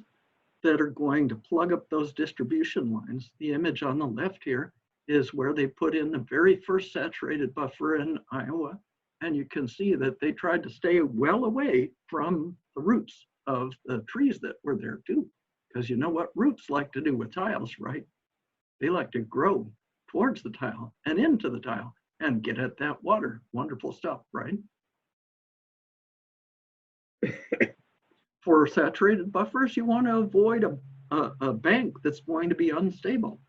that are going to plug up those distribution lines. The image on the left here is where they put in the very first saturated buffer in Iowa. And you can see that they tried to stay well away from the roots of the trees that were there too. Because you know what roots like to do with tiles, right? They like to grow towards the tile and into the tile and get at that water. Wonderful stuff, right? For saturated buffers, you want to avoid a bank that's going to be unstable.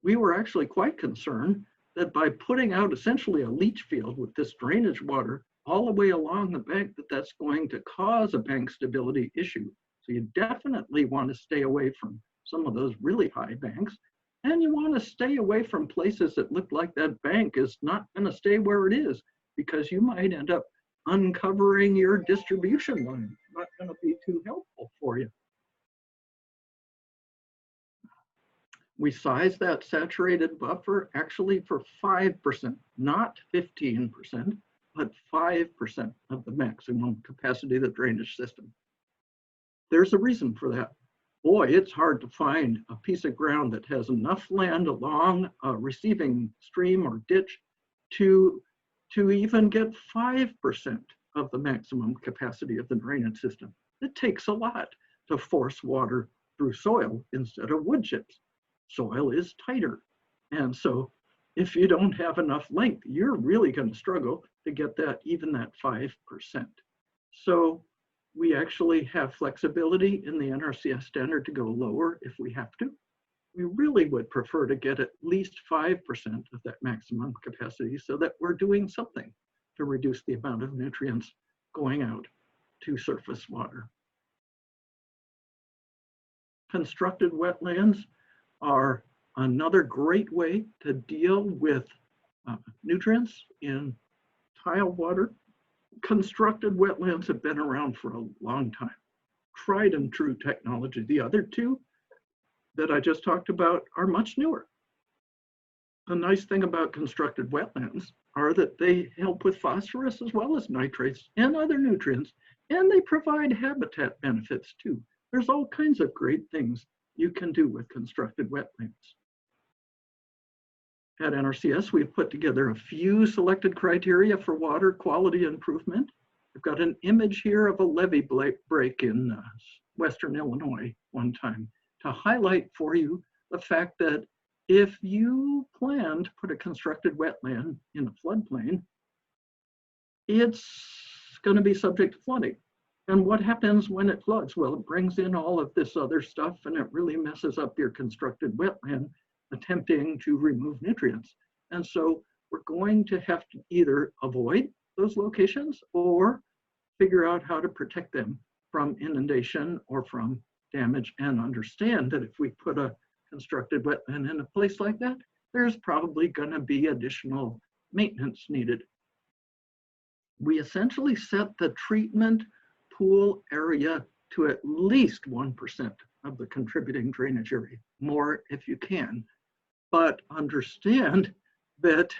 We were actually quite concerned that by putting out essentially a leach field with this drainage water all the way along the bank, that's going to cause a bank stability issue. So you definitely want to stay away from some of those really high banks. And you want to stay away from places that look like that bank is not going to stay where it is, because you might end up uncovering your distribution line. Not going to be too helpful for you. We size that saturated buffer actually for 5%, not 15%, but 5% of the maximum capacity of the drainage system. There's a reason for that. Boy, it's hard to find a piece of ground that has enough land along a receiving stream or ditch to even get 5% of the maximum capacity of the drainage system. It takes a lot to force water through soil instead of wood chips. Soil is tighter. And so if you don't have enough length, you're really going to struggle to get that, even that 5%. So we actually have flexibility in the NRCS standard to go lower if we have to. We really would prefer to get at least 5% of that maximum capacity so that we're doing something to reduce the amount of nutrients going out to surface water. Constructed wetlands are another great way to deal with nutrients in tile water. Constructed wetlands have been around for a long time. Tried and true technology. The other two that I just talked about are much newer. The nice thing about constructed wetlands are that they help with phosphorus as well as nitrates and other nutrients, and they provide habitat benefits too. There's all kinds of great things you can do with constructed wetlands. At NRCS, we've put together a few selected criteria for water quality improvement. I've got an image here of a levee break in Western Illinois one time to highlight for you the fact that if you plan to put a constructed wetland in a floodplain, it's going to be subject to flooding. And what happens when it floods? Well, it brings in all of this other stuff and it really messes up your constructed wetland attempting to remove nutrients. And so we're going to have to either avoid those locations or figure out how to protect them from inundation or from damage, and understand that if we put a constructed wetland in a place like that, there's probably going to be additional maintenance needed. We essentially set the treatment pool area to at least 1% of the contributing drainage area, more if you can. But understand that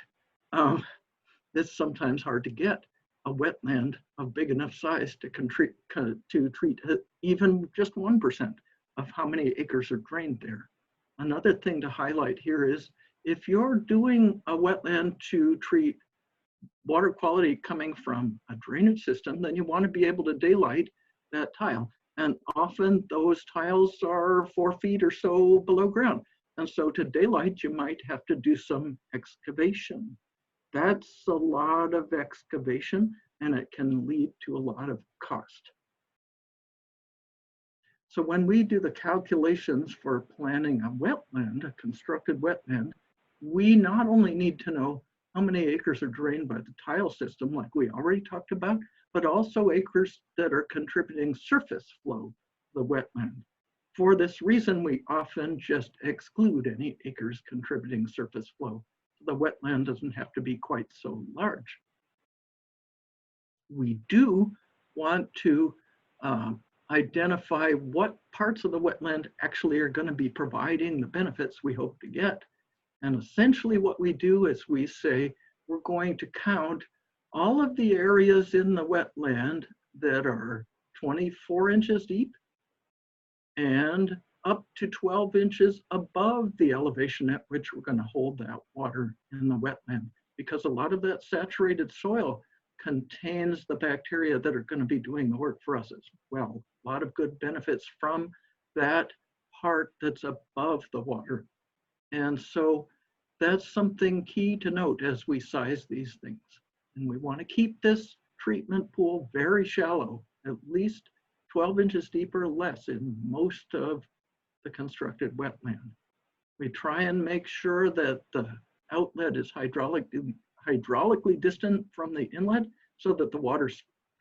it's sometimes hard to get a wetland of big enough size to treat even just 1% of how many acres are drained there. Another thing to highlight here is if you're doing a wetland to treat water quality coming from a drainage system, then you want to be able to daylight that tile. And often those tiles are 4 feet or so below ground. And so to daylight, you might have to do some excavation. That's a lot of excavation, and it can lead to a lot of cost. So when we do the calculations for planning a wetland, a constructed wetland, we not only need to know how many acres are drained by the tile system, like we already talked about, but also acres that are contributing surface flow to the wetland. For this reason, we often just exclude any acres contributing surface flow. The wetland doesn't have to be quite so large. We do want to identify what parts of the wetland actually are going to be providing the benefits we hope to get. And essentially what we do is we say we're going to count all of the areas in the wetland that are 24 inches deep and up to 12 inches above the elevation at which we're going to hold that water in the wetland, because a lot of that saturated soil contains the bacteria that are going to be doing the work for us as well. A lot of good benefits from that part that's above the water. And so that's something key to note as we size these things. And we want to keep this treatment pool very shallow, at least 12 inches deep or less in most of the constructed wetland. We try and make sure that the outlet is hydraulically distant from the inlet so that the water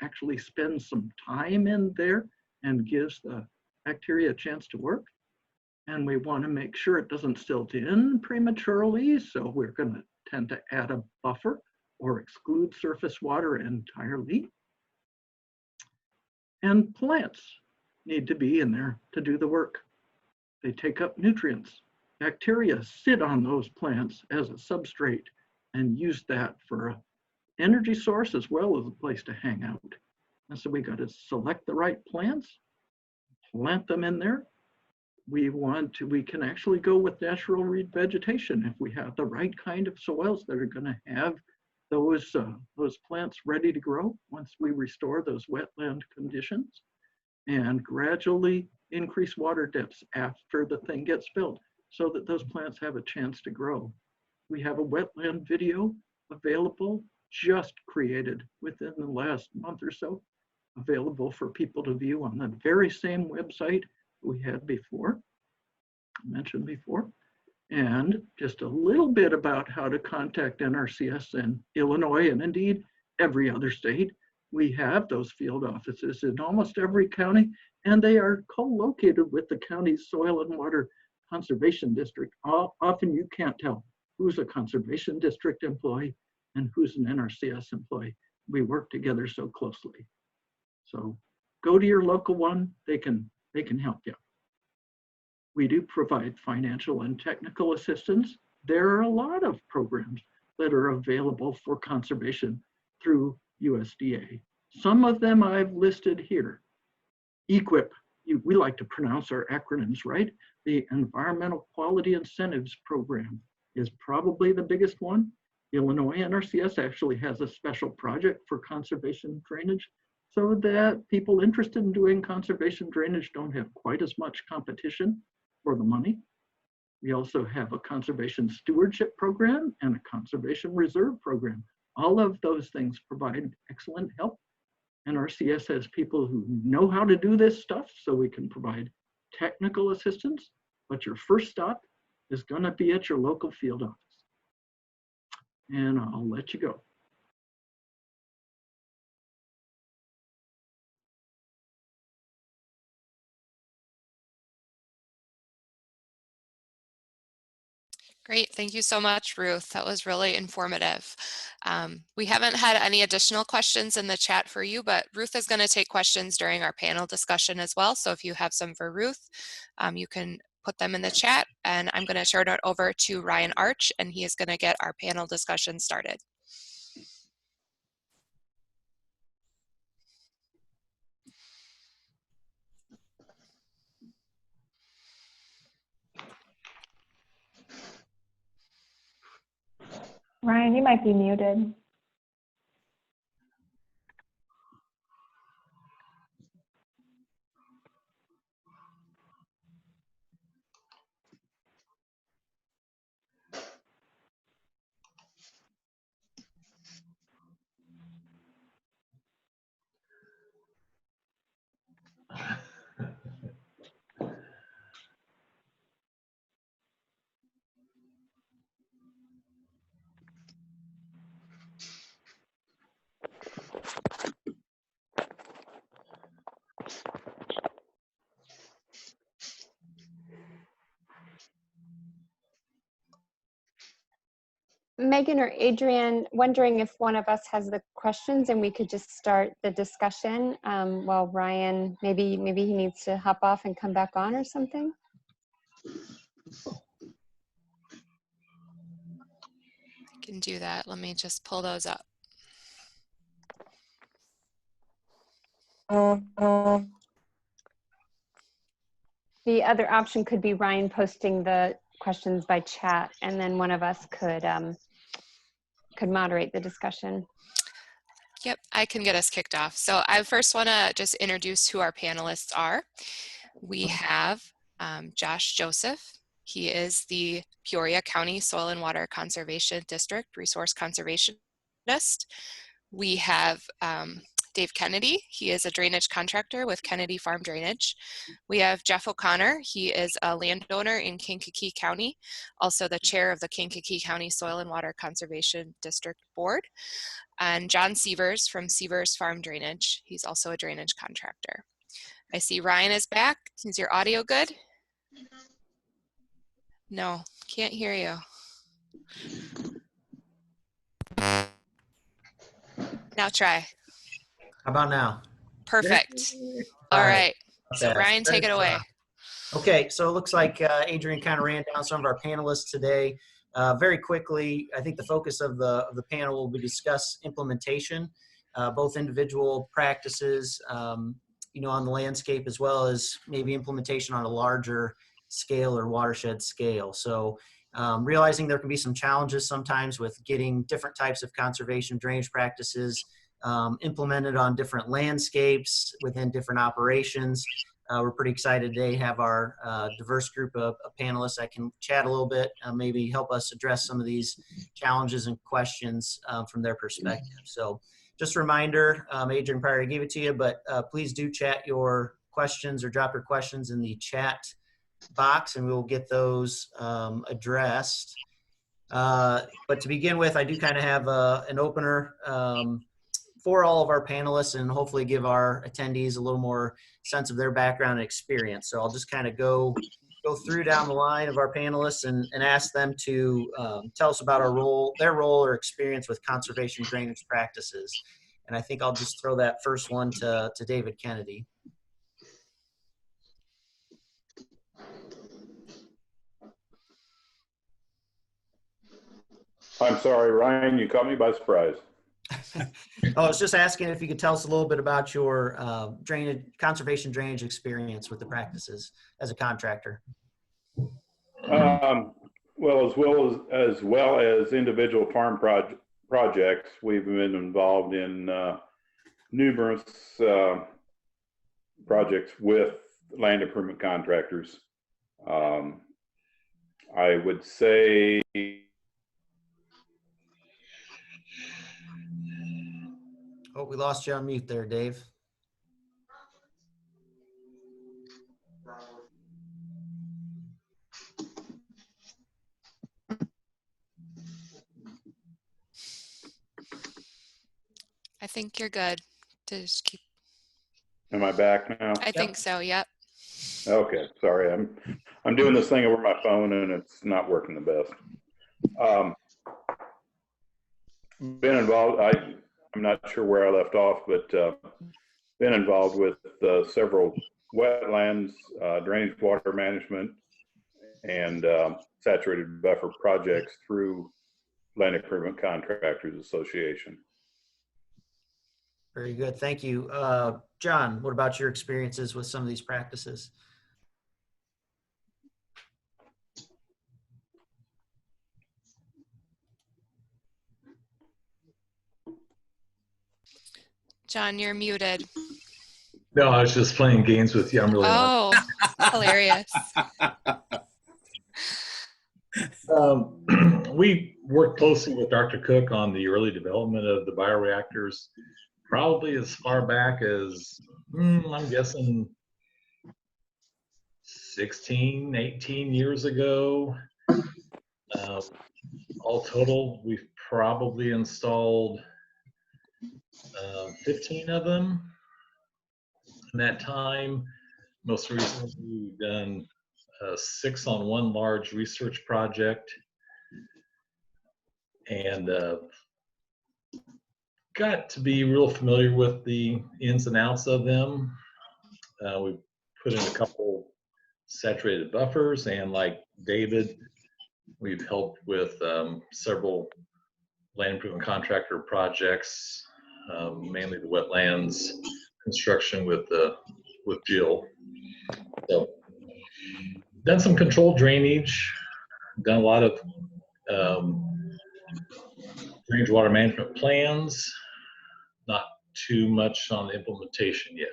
actually spends some time in there and gives the bacteria a chance to work. And we want to make sure it doesn't silt in prematurely, so we're going to tend to add a buffer or exclude surface water entirely And plants need to be in there to do the work. They take up nutrients. Bacteria sit on those plants as a substrate and use that for an energy source as well as a place to hang out. And so we got to select the right plants, plant them in there. We can actually go with natural reed vegetation if we have the right kind of soils that are going to have those plants ready to grow once we restore those wetland conditions, and gradually increase water depths after the thing gets built so that those plants have a chance to grow. We have a wetland video available, just created within the last month or so, available for people to view on the very same website we had before, mentioned before. And just a little bit about how to contact NRCS in Illinois, and indeed every other state. We have those field offices in almost every county, and they are co-located with the county's soil and water conservation district. Often you can't tell who's a conservation district employee and who's an NRCS employee. We work together so closely. So go to your local one, they can help you. We do provide financial and technical assistance. There are a lot of programs that are available for conservation through USDA. Some of them I've listed here. EQIP, we like to pronounce our acronyms, right? The Environmental Quality Incentives Program is probably the biggest one. Illinois NRCS actually has a special project for conservation drainage so that people interested in doing conservation drainage don't have quite as much competition for the money. We also have a conservation stewardship program and a conservation reserve program. All of those things provide excellent help. NRCS has people who know how to do this stuff, so we can provide technical assistance, but your first stop is gonna be at your local field office. And I'll let you go. Great, thank you so much, Ruth. That was really informative. We haven't had any additional questions in the chat for you, but Ruth is going to take questions during our panel discussion as well. So if you have some for Ruth, you can put them in the chat, and I'm going to turn it over to Ryan Arch, and he is going to get our panel discussion started. Ryan, you might be muted. Megan or Adrian, wondering if one of us has the questions and we could just start the discussion while Ryan, maybe he needs to hop off and come back on or something. I can do that. Let me just pull those up. The other option could be Ryan posting the questions by chat, and then one of us could moderate the discussion. Yep, I can get us kicked off. So I first want to just introduce who our panelists are. We have Josh Joseph. He is the Peoria County Soil and Water Conservation District Resource Conservationist. We have Dave Kennedy. He is a drainage contractor with Kennedy Farm Drainage. We have Jeff O'Connor. He is a landowner in Kankakee County, also the chair of the Kankakee County Soil and Water Conservation District Board. And John Severs from Severs Farm Drainage. He's also a drainage contractor. I see Ryan is back. Is your audio good? No, can't hear you. Now try. How about now? Perfect. Yay. All right. So Okay. Ryan, take it away. Okay, so it looks like Adrian kind of ran down some of our panelists today. Very quickly, I think the focus of the panel will be discuss implementation, both individual practices, you know, on the landscape, as well as maybe implementation on a larger scale or watershed scale. So realizing there can be some challenges sometimes with getting different types of conservation drainage practices implemented on different landscapes within different operations. We're pretty excited today to have our diverse group of panelists that can chat a little bit, maybe help us address some of these challenges and questions from their perspective. So just a reminder, Adrian probably gave it to you, but please do chat your questions or drop your questions in the chat box and we'll get those addressed. But to begin with, I do kind of have an opener for all of our panelists and hopefully give our attendees a little more sense of their background and experience. So I'll just kind of go through down the line of our panelists and ask them to tell us about their role or experience with conservation drainage practices. And I think I'll just throw that first one to David Kennedy. I'm sorry, Ryan, you caught me by surprise. I was just asking if you could tell us a little bit about your conservation drainage experience with the practices as a contractor. Well as individual farm projects, we've been involved in numerous projects with land improvement contractors. I would say Oh, we lost you on mute there, Dave. I think you're good to just keep. am I back now? I think so. Yep. Okay, sorry, I'm doing this thing over my phone and it's not working the best. Been involved, I'm not sure where I left off, but been involved with several wetlands, drainage water management, and saturated buffer projects through Land Improvement Contractors Association. Very good, thank you. John, what about your experiences with some of these practices? John, you're muted. No, I was just playing games with you. I'm really not. Oh, hilarious. We worked closely with Dr. Cook on the early development of the bioreactors, probably as far back as, I'm guessing 16, 18 years ago. All total, we've probably installed 15 of them in that time. Most recently, we've done 6 on one large research project, and got to be real familiar with the ins and outs of them. We put in a couple saturated buffers, and like David, we've helped with several land improvement contractor projects, mainly the wetlands construction with Jill. So done some controlled drainage, done a lot of drainage water management plans, not too much on the implementation yet.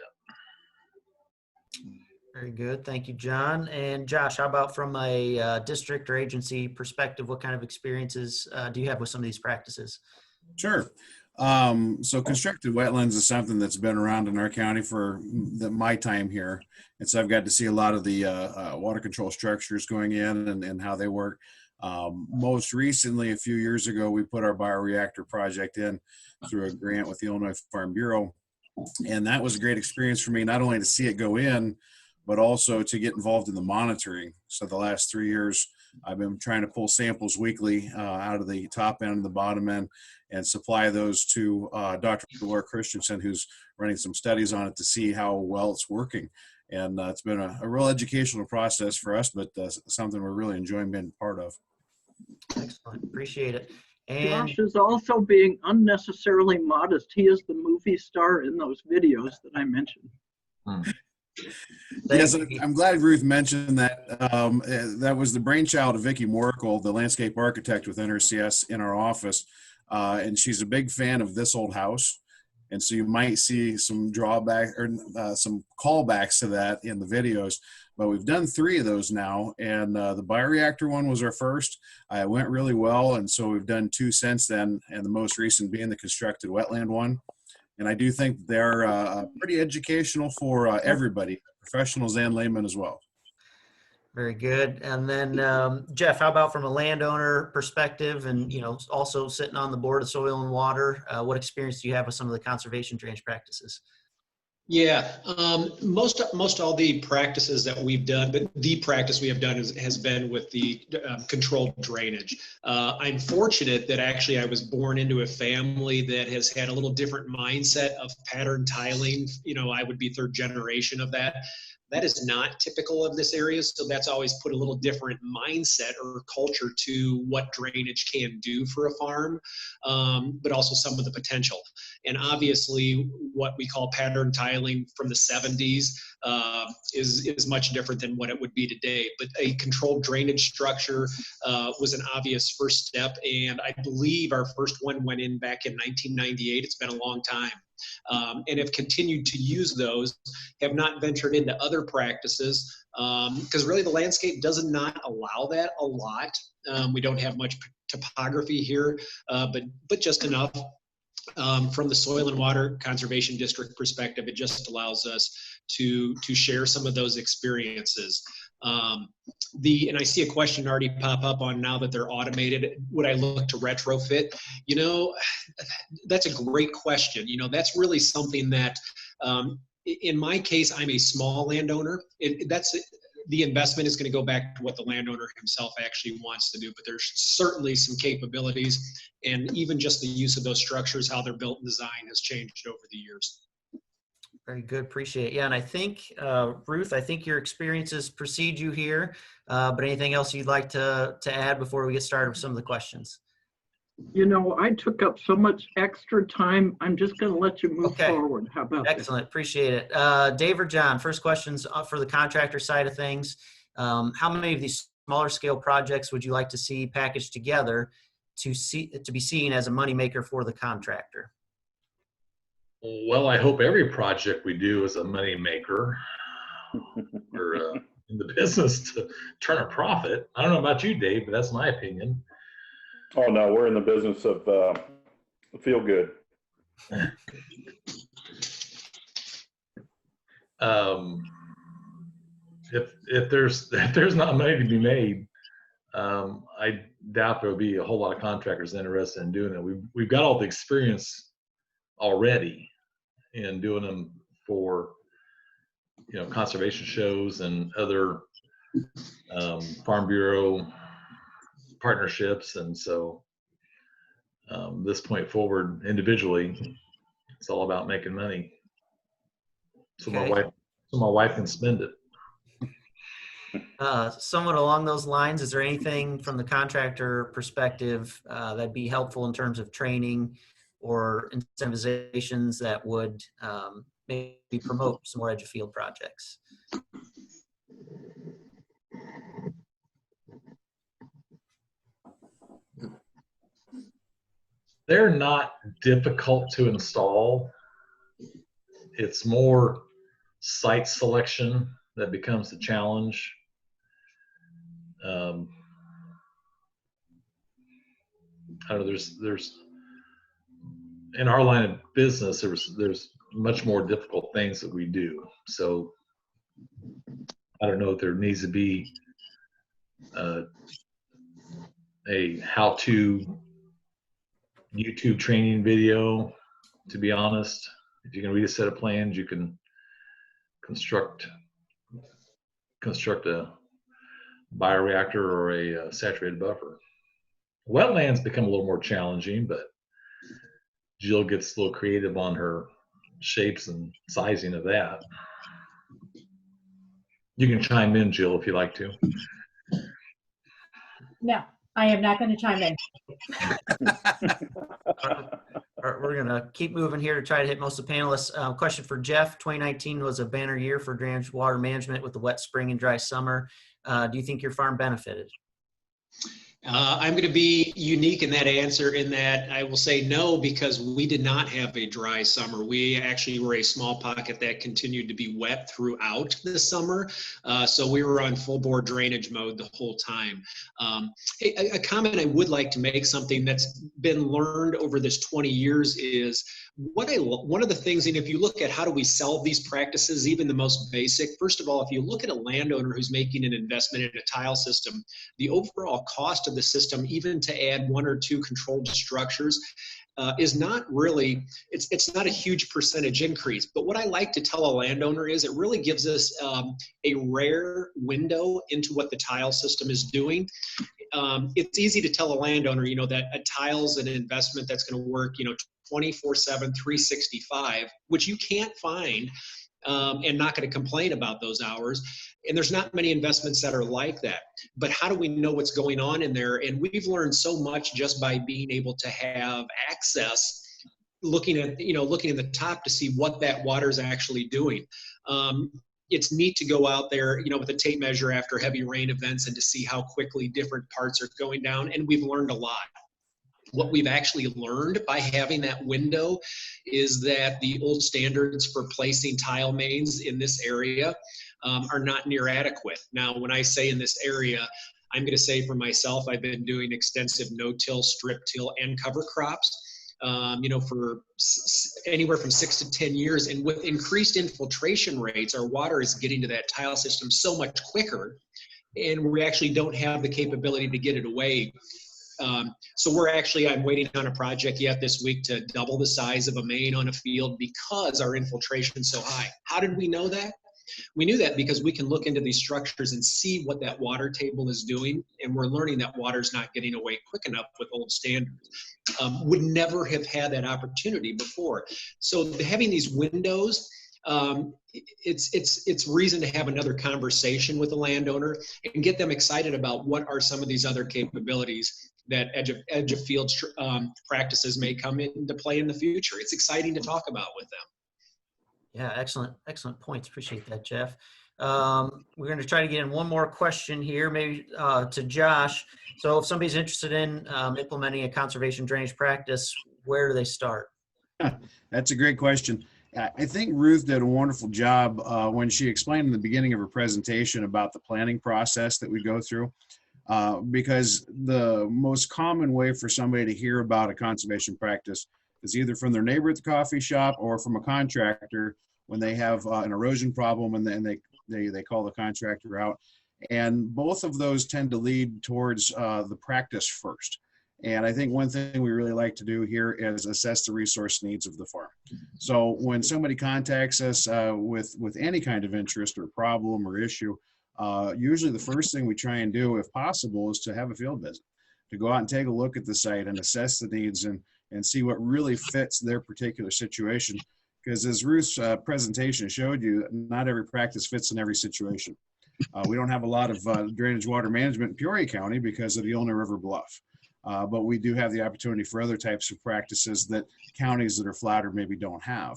Very good, thank you, John. And Josh, how about from a district or agency perspective, what kind of experiences do you have with some of these practices? Sure. So constructed wetlands is something that's been around in our county for my time here. And so I've got to see a lot of the water control structures going in and how they work. Most recently, a few years ago, we put our bioreactor project in through a grant with the Illinois Farm Bureau. And that was a great experience for me, not only to see it go in, but also to get involved in the monitoring. So the last 3 years, I've been trying to pull samples weekly out of the top end and the bottom end and supply those to Dr. Laura Christensen, who's running some studies on it to see how well it's working. And it's been a real educational process for us, but something we're really enjoying being part of. Excellent. Appreciate it. And Josh is also being unnecessarily modest. He is the movie star in those videos that I mentioned. Yes, I'm glad Ruth mentioned that. That was the brainchild of Vicki Moracle, the landscape architect with NRCS in our office. And she's a big fan of This Old House. And so you might see some drawback or some callbacks to that in the videos. But we've done 3 of those now. And the bioreactor one was our first. It went really well. And so we've done 2 since then. And the most recent being the constructed wetland one. And I do think they're pretty educational for everybody, professionals and laymen as well. very good. And then Jeff, how about from a landowner perspective and, you know, also sitting on the board of soil and water, what experience do you have with some of the conservation drainage practices? Yeah, most all the practices that we've done, but the practice we have done has been with the controlled drainage. I'm fortunate that actually I was born into a family that has had a little different mindset of pattern tiling. You know, I would be 3rd generation of that. That is not typical of this area, so that's always put a little different mindset or culture to what drainage can do for a farm, but also some of the potential. And obviously, what we call pattern tiling from the 70s is much different than what it would be today. But a controlled drainage structure was an obvious first step, and I believe our first one went in back in 1998. It's been a long time. And have continued to use those, have not ventured into other practices, because really the landscape does not allow that a lot. We don't have much topography here, but just enough. From the Soil and Water Conservation District perspective, it just allows us to share some of those experiences. And I see a question already pop up on now that they're automated, would I look to retrofit? You know, that's a great question. You know, that's really something that, in my case, I'm a small landowner. The investment is going to go back to what the landowner himself actually wants to do, but there's certainly some capabilities, and even just the use of those structures, how they're built and designed, has changed over the years. Very good, appreciate it. Yeah, and I think, Ruth, I think your experiences precede you here, but anything else you'd like to add before we get started with some of the questions? You know, I took up so much extra time. I'm just going to let you move forward. How about Excellent, appreciate it. Dave or John, first questions for the contractor side of things. How many of these smaller scale projects would you like to see packaged together to be seen as a moneymaker for the contractor? Well, I hope every project we do is a money maker. We're in the business to turn a profit. I don't know about you, Dave, but that's my opinion. Oh no, we're in the business of feel good. If there's not money to be made, I doubt there'll be a whole lot of contractors interested in doing it. We've got all the experience already in doing them for, you know, conservation shows and other Farm Bureau partnerships, and so this point forward, individually, it's all about making money. So Okay. my wife can spend it. Somewhat along those lines, is there anything from the contractor perspective that'd be helpful in terms of training or incentivizations that would maybe promote some more edge of field projects? They're not difficult to install. It's more site selection that becomes the challenge. I don't know, there's in our line of business, there's much more difficult things that we do. So I don't know if there needs to be a how-to YouTube training video, to be honest. If you can read a set of plans, you can construct a bioreactor or a saturated buffer. Wetlands become a little more challenging, but Jill gets a little creative on her shapes and sizing of that. You can chime in, Jill, if you like to. No, I am not going to chime in. We're going to keep moving here to try to hit most of the panelists. Question for Jeff. 2019 was a banner year for drainage water management with the wet spring and dry summer. Do you think your farm benefited? I'm going to be unique in that answer in that I will say no, because we did not have a dry summer. We actually were a small pocket that continued to be wet throughout the summer. So we were on full bore drainage mode the whole time. A comment I would like to make, something that's been learned over this 20 years is one of the things, and if you look at how do we solve these practices, even the most basic, first of all, if you look at a landowner who's making an investment in a tile system, the overall cost of the system, even to add 1 or 2 controlled structures, is not really, it's not a huge percentage increase. But what I like to tell a landowner is it really gives us a rare window into what the tile system is doing. It's easy to tell a landowner, you know, that a tile's an investment that's going to work, you know, 24/7, 365, which you can't find, and not going to complain about those hours. And there's not many investments that are like that. But how do we know what's going on in there? And we've learned so much just by being able to have access, looking at the top to see what that water is actually doing. It's neat to go out there, you know, with a tape measure after heavy rain events and to see how quickly different parts are going down. And we've learned a lot. What we've actually learned by having that window is that the old standards for placing tile mains in this area are not near adequate. Now, when I say in this area, I'm going to say for myself, I've been doing extensive no-till, strip-till, and cover crops, you know, for anywhere from 6 to 10 years. And with increased infiltration rates, our water is getting to that tile system so much quicker, and we actually don't have the capability to get it away. So I'm waiting on a project yet this week to double the size of a main on a field because our infiltration is so high. How did we know that? We knew that because we can look into these structures and see what that water table is doing, and we're learning that water's not getting away quick enough with old standards. Would never have had that opportunity before. So having these windows, it's reason to have another conversation with the landowner and get them excited about what are some of these other capabilities that edge of field practices may come into play in the future. It's exciting to talk about with them. Yeah, excellent points. Appreciate that, Jeff. We're going to try to get in one more question here, maybe to Josh. So if somebody's interested in implementing a conservation drainage practice, where do they start? That's a great question. I think Ruth did a wonderful job when she explained in the beginning of her presentation about the planning process that we go through. Because the most common way for somebody to hear about a conservation practice is either from their neighbor at the coffee shop or from a contractor when they have an erosion problem and then they call the contractor out. And both of those tend to lead towards the practice first. And I think one thing we really like to do here is assess the resource needs of the farm. So when somebody contacts us with any kind of interest or problem or issue, usually the first thing we try and do, if possible, is to have a field visit, to go out and take a look at the site and assess the needs and see what really fits their particular situation. Because as Ruth's presentation showed you, not every practice fits in every situation. We don't have a lot of drainage water management in Peoria County because of the Yellow River Bluff. But we do have the opportunity for other types of practices that counties that are flatter maybe don't have.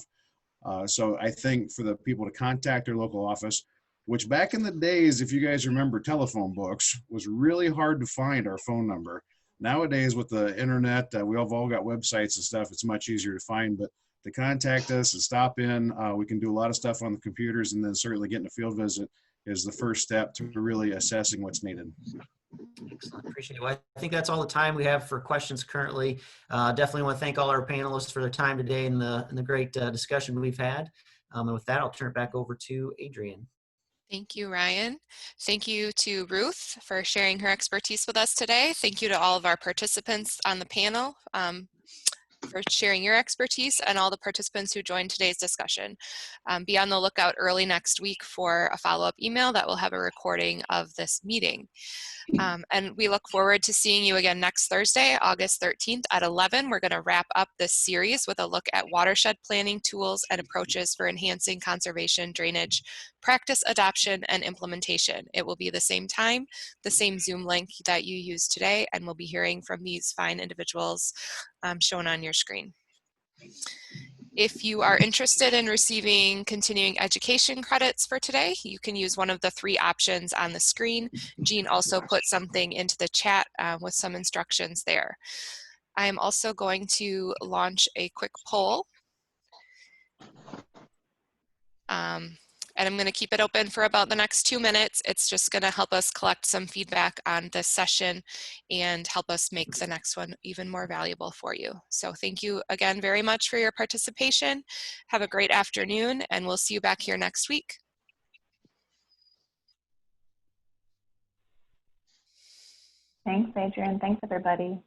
So I think for the people to contact their local office, which back in the days, if you guys remember telephone books, was really hard to find our phone number. Nowadays with the internet, we've all got websites and stuff, it's much easier to find, but to contact us and stop in, we can do a lot of stuff on the computers, and then certainly getting a field visit is the first step to really assessing what's needed. Excellent. Appreciate it. Well, I think that's all the time we have for questions currently. Definitely want to thank all our panelists for their time today and the great discussion we've had. And with that, I'll turn it back over to Adrian. Thank you, Ryan. Thank you to Ruth for sharing her expertise with us today. Thank you to all of our participants on the panel. for sharing your expertise and all the participants who joined today's discussion. Be on the lookout early next week for a follow-up email that will have a recording of this meeting. And we look forward to seeing you again next Thursday, August 13th at 11. We're going to wrap up this series with a look at watershed planning tools and approaches for enhancing conservation, drainage, practice adoption, and implementation. It will be the same time, the same Zoom link that you used today, and we'll be hearing from these fine individuals shown on your screen. If you are interested in receiving continuing education credits for today, you can use one of the 3 options on the screen. Jean also put something into the chat with some instructions there. I am also going to launch a quick poll. And I'm going to keep it open for about the next 2 minutes. It's just going to help us collect some feedback on this session and help us make the next one even more valuable for you. So thank you again very much for your participation. Have a great afternoon, and we'll see you back here next week. Thanks, Adrian. Thanks, everybody.